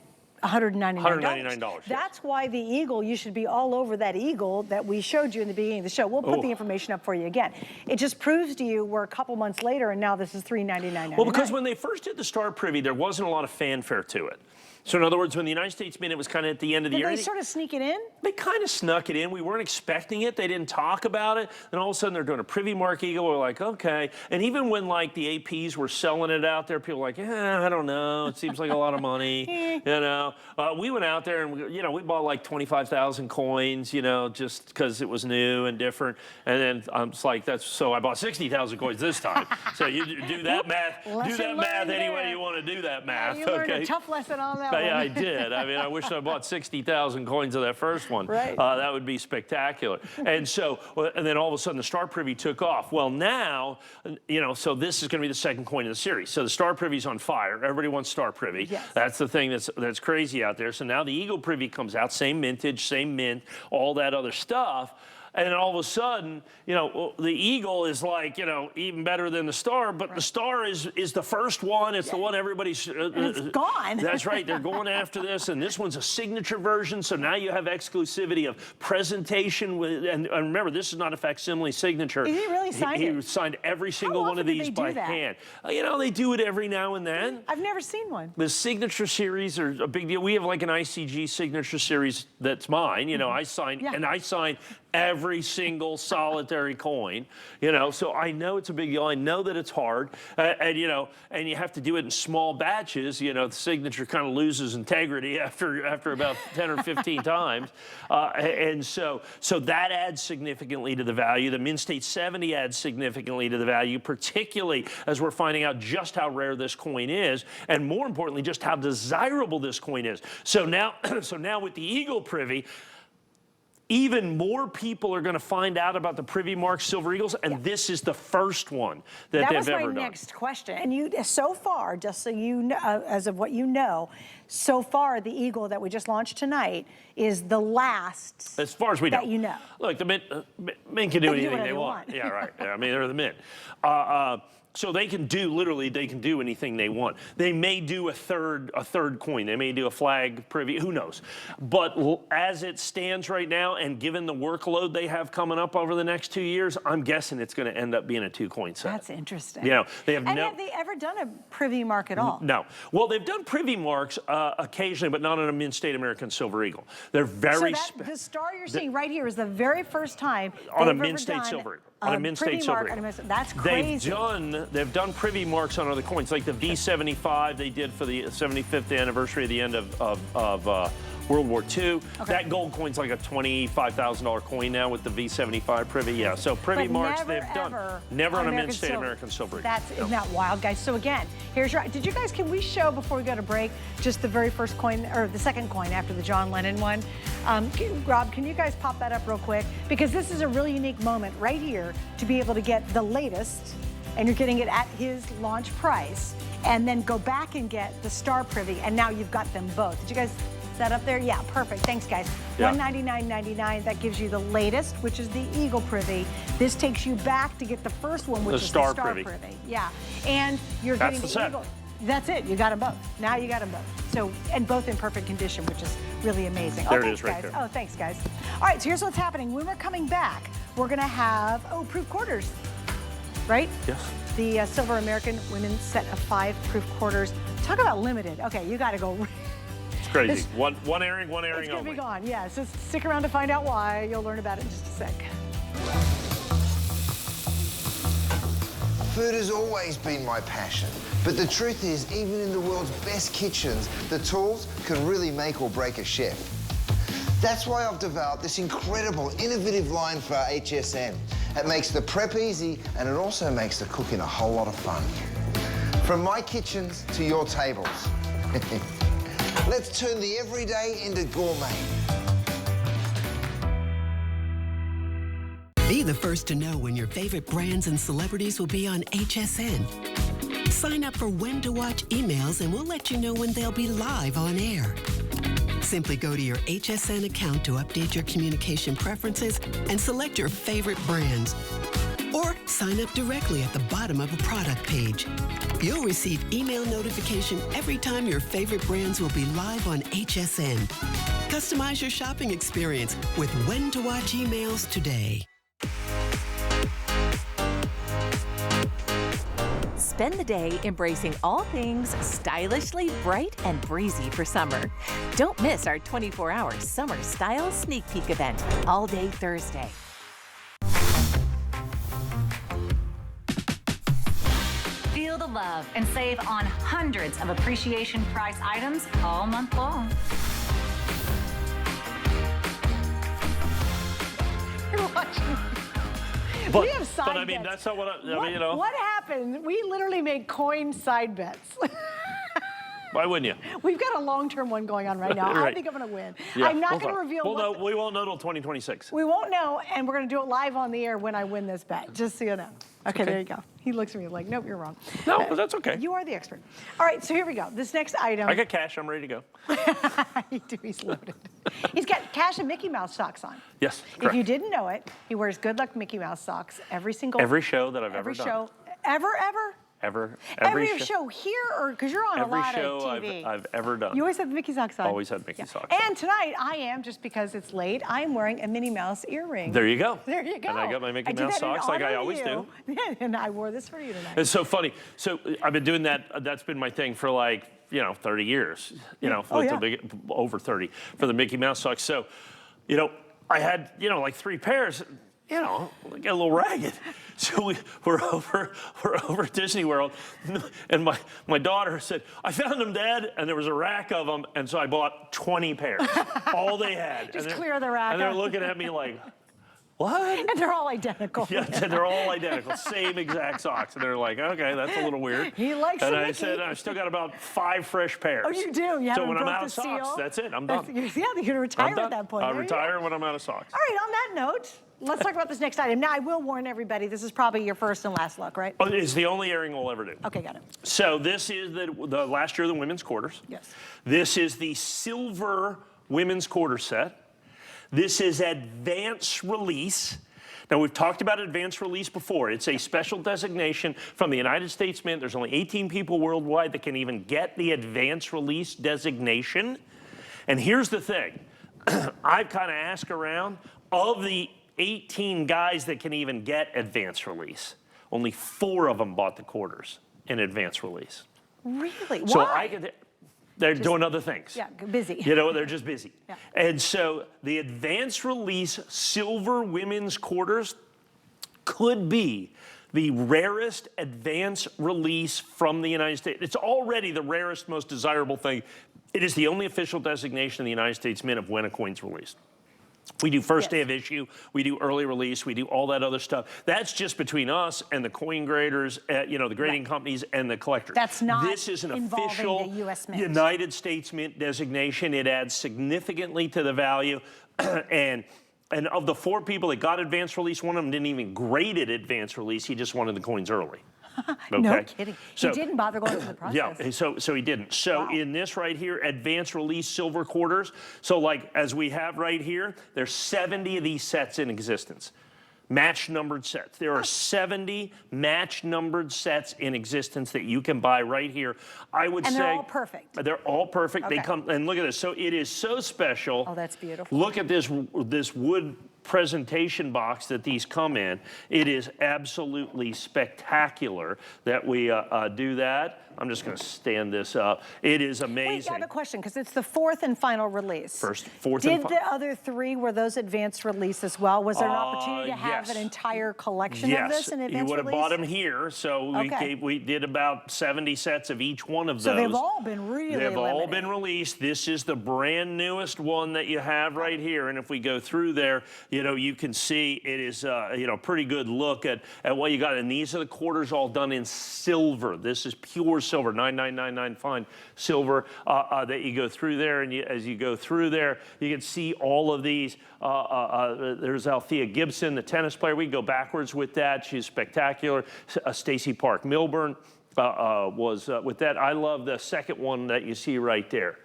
$199. $199. That's why the Eagle, you should be all over that Eagle that we showed you in the beginning of the show. We'll put the information up for you again. It just proves to you we're a couple months later, and now this is $399.99. Well, because when they first did the Star Privy, there wasn't a lot of fanfare to it. So in other words, when the United States Mint, it was kind of at the end of the year. Did they sort of sneak it in? They kind of snuck it in. We weren't expecting it. They didn't talk about it. Then all of a sudden they're doing a Privy Mark Eagle. We're like, okay. And even when like the APs were selling it out there, people were like, I don't know. It seems like a lot of money. We went out there and we bought like 25,000 coins, just because it was new and different. And then I'm just like, so I bought 60,000 coins this time. So you do that math. Do that math any way you want to do that math. You learned a tough lesson on that. Yeah, I did. I mean, I wish I bought 60,000 coins of that first one. Right. That would be spectacular. And so, and then all of a sudden the Star Privy took off. Well, now, so this is going to be the second coin in the series. So the Star Privy's on fire. Everybody wants Star Privy. Yes. That's the thing that's crazy out there. So now the Eagle Privy comes out, same mintage, same mint, all that other stuff. And then all of a sudden, the Eagle is like, even better than the Star, but the Star is the first one. It's the one everybody's... it's gone. That's right. They're going after this, and this one's a signature version, so now you have exclusivity of presentation. And remember, this is not a facsimile signature. He really signed it? He signed every single one of these by hand. They do it every now and then. I've never seen one. The signature series are a big deal. We have like an ICG signature series that's mine. I sign every single solitary coin, so I know it's a big deal. I know that it's hard, and you have to do it in small batches. The signature kind of loses integrity after about 10 or 15 times, and so that adds significantly to the value. The Mint State 70 adds significantly to the value, particularly as we're finding out just how rare this coin is, and more importantly, just how desirable this coin is. So now with the Eagle Privy, even more people are going to find out about the Privy Mark Silver Eagles, and this is the first one that they've ever done. That was my next question. And so far, just so you know, as of what you know, so far the Eagle that we just launched tonight is the last. As far as we know. That you know. Look, the Mint can do anything they want. Yeah, right. I mean, they're the Mint. So they can do anything they want. They may do a third coin. They may do a flag privy. Who knows? But as it stands right now, and given the workload they have coming up over the next 2 years, I'm guessing it's going to end up being a 2-coin set. That's interesting. They have have they ever done a Privy Mark at all? No. Well, they've done Privy Marks occasionally, but not on a Mint State American Silver Eagle. They're very. So the Star you're seeing right here is the very first time on a Mint State Silver Eagle. On a Mint State Silver Eagle. That's crazy. They've done Privy Marks on other coins, like the V75 they did for the 75th anniversary of the end of World War II. Okay. That gold coin's like a $25,000 coin now with the V75 Privy. Yeah, so Privy Marks they've done. Never on a Mint State American Silver Eagle. Isn't that wild, guys? So again, here's your. Can we show before we go to break just the very first coin or the second coin after the John Lennon one? Rob, can you guys pop that up real quick? Because this is a really unique moment right here to be able to get the latest, and you're getting it at his launch price. and then go back and get the star privy, and now you've got them both. Did you guys set up there? Yeah, perfect. Thanks, guys. Yeah. $199.99. That gives you the latest, which is the Eagle privy. This takes you back to get the first one, which is the star privy. Yeah, and you're getting the Eagle. That's it. You got them both. Now you got them both. So, and both in perfect condition, which is really amazing. There it is right there. Oh, thanks, guys. All right, so here's what's happening. When we're coming back, we're going to have, proof quarters, right? Yes. The Silver American Women's set of 5 proof quarters. Talk about limited. Okay, you got to go. It's crazy. One airing It's only. going to be gone, yeah. So stick around to find out why. You'll learn about it in just a sec. Food has always been my passion, but the truth is, even in the world's best kitchens, the tools can really make or break a chef. That's why I've developed this incredible, innovative line for HSN. It makes the prep easy, and it also makes the cooking a whole lot of fun. From my kitchens to your tables. Let's turn the everyday into gourmet. Be the first to know when your favorite brands and celebrities will be on HSN. Sign up for When to Watch emails and we'll let you know when they'll be live on air. Simply go to your HSN account to update your communication preferences and select your favorite brands. Or sign up directly at the bottom of a product page. You'll receive email notification every time your favorite brands will be live on HSN. Customize your shopping experience with When to Watch emails today. Spend the day embracing all things stylishly bright and breezy for summer. Don't miss our 24-hour Summer Style Sneak Peek event, all day Thursday. Feel the love and save on hundreds of appreciation price items all month long. You're watching. But, we have side but I mean, bets. that's not what I mean, you know. What happened? We literally made coin side bets. Why wouldn't you? We've got a long-term one going on right now. Right. I think I'm going to win. Yeah, I'm not we'll going to talk. reveal Well, what no, we won't know till 2026. we won't know, and we're going to do it live on the air when I win this bet, just so you know. Okay, there you go. He looks at me like, nope, you're wrong. No, but that's okay. You are the expert. All right, so here we go. This next item. I got cash. I'm ready to go. He's loaded. He's got Cash and Mickey Mouse socks on. Yes, If correct. you didn't know it, he wears Good Luck Mickey Mouse socks every show that I've ever done. show. Every show here, or because you're on a Every lot show of TV. I've ever done. You always have the Mickey socks on. Always had Mickey socks And tonight I am, just because it's late, I am wearing a Minnie Mouse earring. There you go. There you go. And I got my Mickey did Mouse that in socks like I honor of always do. you. And I wore this for you tonight. It's so funny. So I've been doing that. That's been my thing for like, 30 years, over 30 for the Mickey Mouse socks. So, I had, like 3 pairs, get a little ragged. So we're over at Disney World, and my daughter said, I found them, Dad, and there was a rack of them, and so I bought 20 pairs, all they had. Just clear the rack And they're out. looking at me like, what? And they're all identical. Yeah, they're all identical, same exact socks. And they're like, okay, that's a little weird. He likes And the I Mickey. said, I've still got about 5 fresh pairs. Oh, you do? You so haven't when I'm broke out the of socks, seal? that's it. I'm done. Yeah, you're going to retire I'm done. at that point. I'll There you retire go. when I'm out of socks. All right, on that note, let's talk about this next item. Now, I will warn everybody, this is probably your first and last look, right? Oh, it's the only airing we'll ever do. Okay, got it. So this is the last year of the women's quarters. Yes. This is the silver women's quarter set. This is advance release. Now, we've talked about advance release before. It's a special designation from the United States Mint. There's only 18 people worldwide that can even get the advance release designation. And here's the thing. I've kind of asked around, of the 18 guys that can even get advance release, only 4 of them bought the quarters in advance release. Really? So Why? they're doing other things. Yeah, busy. They're just busy. Yeah. And so the advance release silver women's quarters could be the rarest advance release from the United States. It's already the rarest, most desirable thing. It is the only official designation in the United States Mint of when a coin's released. We do first day of issue, we do early release, we do all that other stuff. That's just between us and the coin graders, the grading companies and the collectors. That's not This is an involving official the US Mint. United States Mint designation. It adds significantly to the value. and of the 4 people that got advance release, one of them didn't even grade it advance release. He just wanted the coins early. No kidding. He didn't bother going through the process. Yeah, so he didn't. So in this right here, advanced release silver quarters. So like as we have right here, there's 70 of these sets in existence. Match numbered sets. There are 70 match numbered sets in existence that you can buy right here. I would say. And they're all perfect. They're all perfect. Okay. They come, and look at this. So it is so special. Oh, that's beautiful. Look at this wood presentation box that these come in. It is absolutely spectacular that we do that. I'm just going to stand this up. It is amazing. Wait, I have a question because it's the fourth and final release. Fourth Did and the other three, were those advanced release as well? Was there an opportunity to have an entire collection of this in advanced release? You would have bought them here. So we did about 70 sets of each one of those. So they've all been really limited. They've all been released. This is the brand newest one that you have right here. And if we go through there, you know, you can see it is, you know, pretty good look at what you got. And these are the quarters all done in silver. This is pure silver, 9999 fine silver that you go through there. And as you go through there, you can see all of these. There's Althea Gibson, the tennis player. We go backwards with that. She's spectacular. Stacey Park Milburn was with that. I love the second one that you see right there.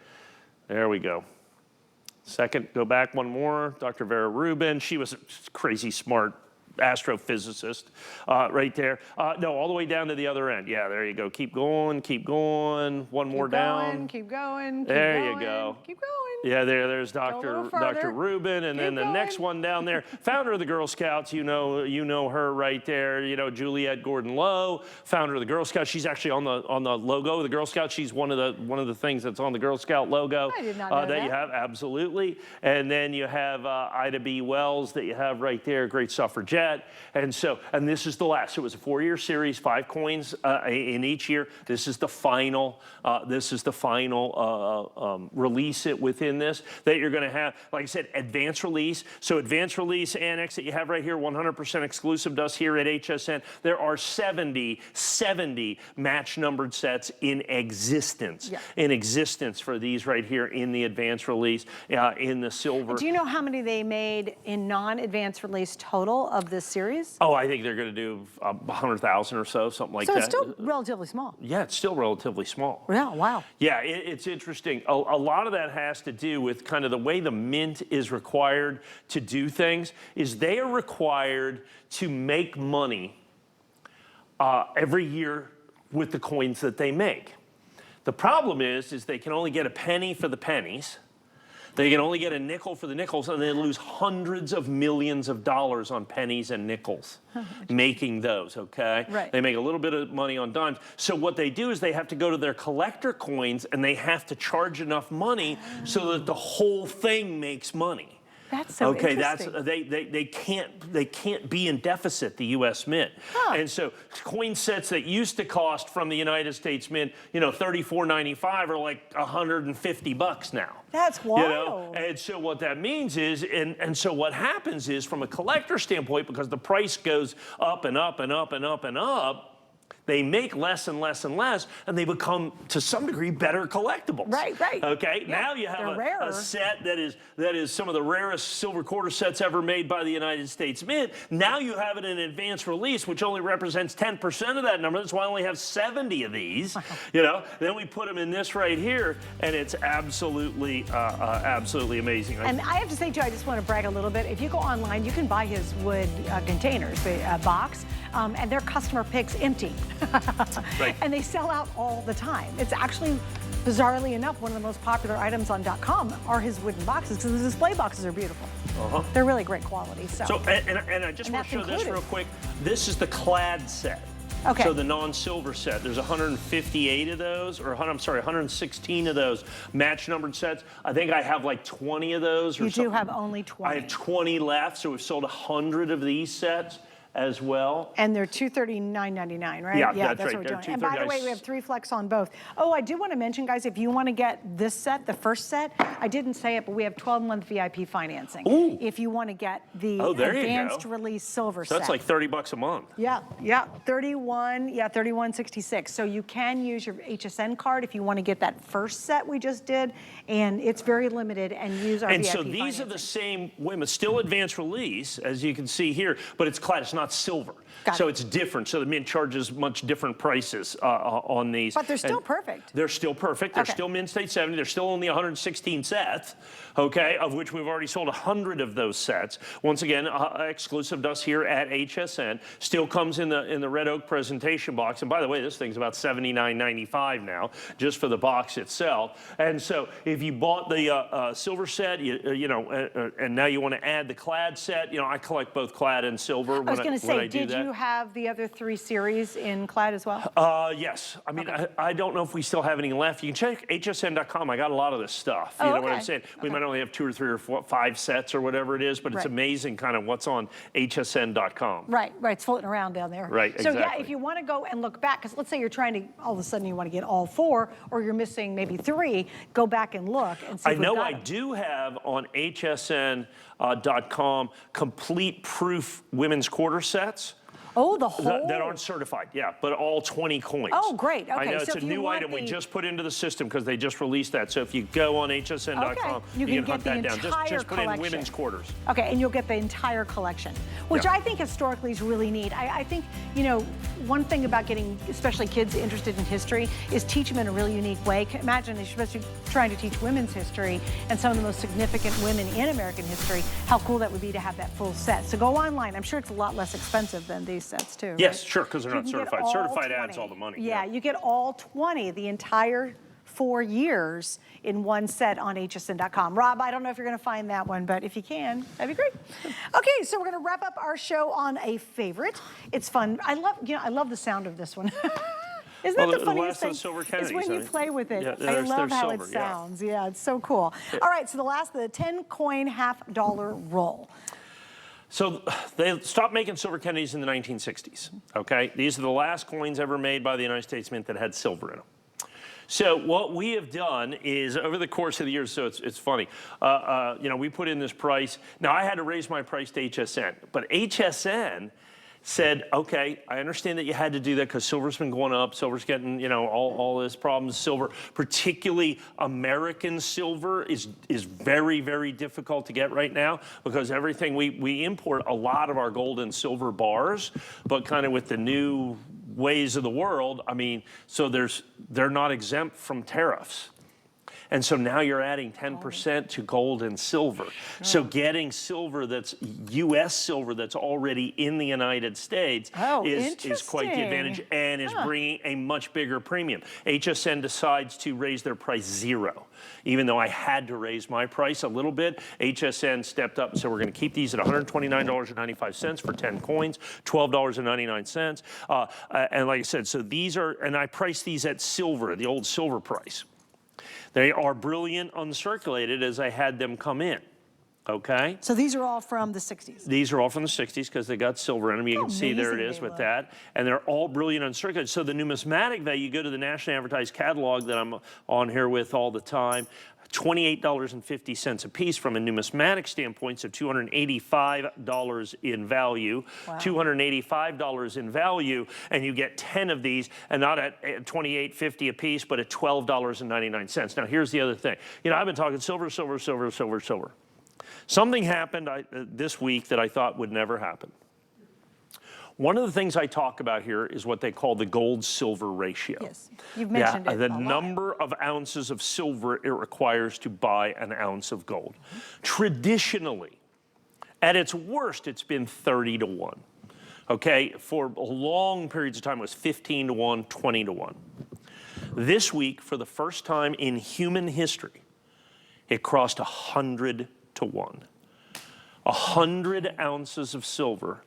There we go. Second, go back one more. Dr. Vera Rubin. She was a crazy smart astrophysicist right there. No, all the way down to the other end. Yeah, there you go. Keep going, keep going. One more down. Keep going. There you go. Keep going. Yeah, there's Dr. Rubin, and then the next one down there, founder of the Girl Scouts. You know her right there. You know Juliette Gordon-Low, founder of the Girl Scouts. She's actually on the logo of the Girl Scouts. She's one of the things that's on the Girl Scout logo. I did not know that. You have absolutely. And then you have Ida B. Wells that you have right there, great suffragette. And this is the last. So it was a 4-year series, 5 coins in each year. This is the final. Release it within this that you're going to have, like I said, advanced release. So advanced release annex that you have right here, 100% exclusive to us here at HSN. There are 70 match numbered sets in existence. Yeah. In existence for these right here in the advanced release, in the silver. Do you know how many they made in non-advanced release total of this series? Oh, I think they're going to do 100,000 or so, something like that. So it's still relatively small. Yeah, it's still relatively small. Yeah, wow. Yeah, it's interesting. A lot of that has to do with kind of the way the mint is required to do things. Is they are required to make money every year with the coins that they make. The problem is they can only get a penny for the pennies. They can only get a nickel for the nickels, and they lose hundreds of millions of dollars on pennies and nickels making those, okay? Right. They make a little bit of money on dimes. So what they do is they have to go to their collector coins, and they have to charge enough money so that the whole thing makes money. That's so interesting. Okay, they can't be in deficit, the U.S. Mint. And so coin sets that used to cost from the United States Mint, you know, $34.95 are like $150 now. That's wild. You know? And so what that means is, and so what happens is, from a collector standpoint, because the price goes up and up and up and up and up, they make less and less and less, and they become, to some degree, better collectibles. Right. Okay, yeah, now you have a set that is some of the rarest silver quarter sets ever made by the United States Mint. Now you have it in advanced release, which only represents 10% of that number. That's why I only have 70 of these. You know, then we put them in this right here, and it's absolutely amazing. And I have to say, too, I just want to brag a little bit. If you go online, you can buy his wood containers, box, and their customer picks empty. Right. And they sell out all the time. It's actually, bizarrely enough, one of the most popular items on .com are his wooden boxes, because the display boxes are beautiful. They're really great quality. So and I just want to show this real quick. This is the clad set. Okay. So the non-silver set, there's 158 of those, or I'm sorry, 116 of those match numbered sets. I think I have like 20 of those. You do have only 20. I have 20 left, so we've sold 100 of these sets as well. And they're $239.99, right? Yeah, that's right. what we're doing. And by the way, we have 3 flex on both. Oh, I do want to mention, guys, if you want to get this set, the first set, I didn't say it, but we have 12-month VIP financing. Ooh. If you want to get the advanced release silver set. So that's like $30 a month. Yeah, $31.66. So you can use your HSN card if you want to get that first set we just did, and it's very limited, and use our VIP financing. financing. These are the same, still advanced release, as you can see here, but it's clad. It's not not silver. Got So it. it's different. So the mint charges much different prices on these. But they're still perfect. They're still perfect. They're Okay. still Mint State 70. There's still only 116 sets, okay, of which we've already sold 100 of those sets. Once again, exclusive to us here at HSN. Still comes in the red oak presentation box. And by the way, this thing's about $79.95 now, just for the box itself. And so if you bought the silver set, and now you want to add the clad set, I collect both clad and silver. I was going to say, did you have the other 3 series in clad as well? Yes. I mean, I don't know if we still have any left. You can check hsn.com. I got a lot of this stuff. You know what I'm saying? We might only have 2 or 3 or 4, 5 sets or whatever it is, but it's amazing kind of what's on hsn.com. Right. It's floating around down there. Right, So exactly. yeah, if you want to go and look back, because let's say you're trying to, all of a sudden you want to get all 4, or you're missing maybe 3, go back and look and see if I know we've got I them. do have on hsn.com complete proof women's quarter sets. Oh, the whole? That aren't certified, yeah, but all 20 coins. Oh, great. I Okay, know so it's a if you new want item we the- just put into the system because they just released that. So if you go on hsn.com, you can hunt that down. Just put in collection. women's quarters. Okay, and you'll get the entire collection, which Yeah. I think historically is really neat. I think, one thing about getting, especially kids interested in history, is teach them in a really unique way. Imagine, especially trying to teach women's history and some of the most significant women in American history, how cool that would be to have that full set. So go online. I'm sure it's a lot less expensive than these sets too. Yes, right? sure, because they're You not can get certified. all Certified 20. adds all the money. Yeah, you get all 20, the entire 4 years in one set on hsn.com. Rob, I don't know if you're going to find that one, but if you can, that'd be great. Okay, so we're going to wrap up our show on a favorite. It's fun. I love the sound of this one. Isn't that the funniest thing? Silver Is Kennedys, when you right? play with it. Yeah, I they're love how silver, it yeah. sounds. Yeah, it's so cool. All right, so the 10 coin $half roll. So they stopped making silver Kennedys in the 1960s, okay? These are the last coins ever made by the United States Mint that had silver in them. So what we have done is, over the course of the years, so it's funny, we put in this price. Now, I had to raise my price to HSN, but HSN said, okay, I understand that you had to do that because silver's been going up, silver's getting, all this problems. Silver, particularly American silver, is very, very difficult to get right now because everything, we import a lot of our gold and silver bars, but kind of with the new ways of the world, I mean, so they're not exempt from tariffs. And so now you're adding 10% to gold and silver. So getting silver that's U.S. silver that's already in the United States is quite the advantage and is bringing a much bigger premium. HSN decides to raise their price 0. Even though I had to raise my price a little bit, HSN stepped up and said we're going to keep these at $129.95 for 10 coins, $12.99. And like I said, so these are, and I priced these at silver, the old silver price. They are brilliant uncirculated as I had them come in, okay? So these are all from the 60s? These are all from the 60s because they got silver in them. You can see there it is with that. And they're all brilliant uncirculated. So the numismatic value, you go to the nationally advertised catalog that I'm on here with all the time, $28.50 a piece from a numismatic standpoint, so $285 in value, $285 in value, and you get 10 of these, and not at $28.50 a piece, but at $12.99. Now, here's the other thing. I've been talking silver. Something happened this week that I thought would never happen. One of the things I talk about here is what they call the gold-silver ratio. Yes, you've mentioned it the a lot. number of ounces of silver it requires to buy an ounce of gold. Traditionally, at its worst, it's been 30 to 1. Okay, for long periods of time, it was 15 to 1, 20 to 1. This week, for the first time in human history, it crossed 100 to 1. 100 ounces of silver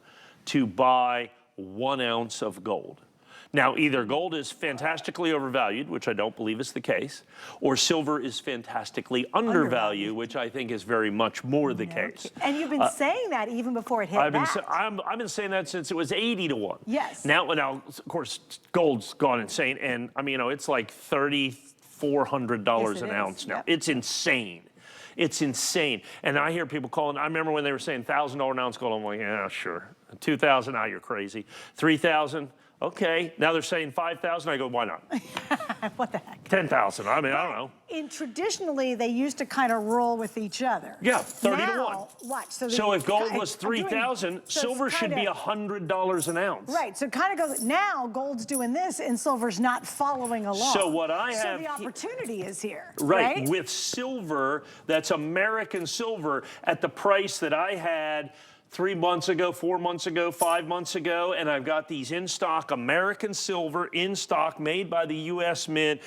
to buy 1 ounce of gold. Now, either gold is fantastically overvalued, which I don't believe is the case, or silver is fantastically undervalued, which I think is very much more the case. And you've been saying that even before it hit I've that. been saying that since it was 80 to 1. Yes. Now, of course, gold's gone insane, and I mean, it's like $3,400 an ounce now. Yep. It's insane. It's insane. And I hear people calling, I remember when they were saying $1,000 an ounce gold, I'm like, yeah, sure. 2,000, now you're crazy. 3,000, okay. Now they're saying 5,000. I go, why not? What the heck? 10,000. I mean, I don't know. Traditionally, they used to kind of roll with each other. Yeah, 30 to 1. Now, watch. So if gold was 3,000, silver should be $100 an ounce. Right. So it kind of goes. Now gold's doing this, and silver's not following along. So what I have. So the opportunity is here. Right. With silver, that's American silver at the price that I had 3 months ago, 4 months ago, 5 months ago, and I've got these in stock American silver in stock made by the U.S. Mint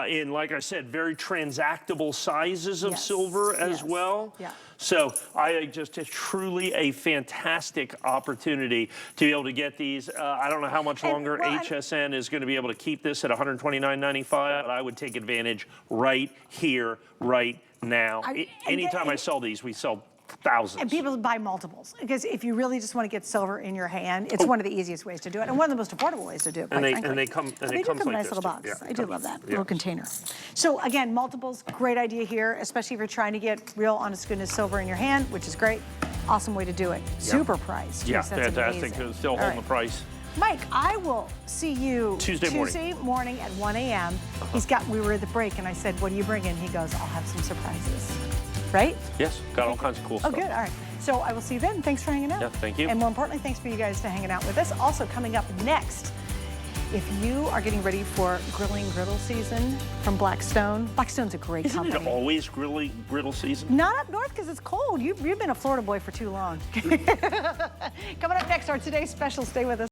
in, like I said, very transactable sizes of silver as well. Yeah. So I just truly a fantastic opportunity to be able to get these. I don't know how much longer HSN is going to be able to keep this at $129.95, but I would take advantage right here, right now. Anytime I sell these, we sell thousands. And people buy multiples, because if you really just want to get silver in your hand, it's one of the easiest ways to do it, and one of the most affordable ways to do it. And they come in a like nice this little box. Yeah, I do love that little container. So again, multiples, great idea here, especially if you're trying to get real, honest goodness silver in your hand, which is great. Awesome way to do it. Super price. Yeah, Jeez, that's fantastic. amazing. Still holding the price. Mike, I will see you Tuesday morning at 1 a.m. We were at the break, and I said, what are you bringing? He goes, I'll have some surprises. Right? Yes, got all kinds of cool stuff. Oh, good. All right. So I will see you then. Thanks for hanging out. Yeah, thank you. And more importantly, thanks for you guys for hanging out with us. Also coming up next, if you are getting ready for grilling griddle season from Blackstone, Blackstone's a great company. Isn't it always griddle season? Not up north because it's cold. You've been a Florida boy for too long. Coming up next, our today's special. Stay with us.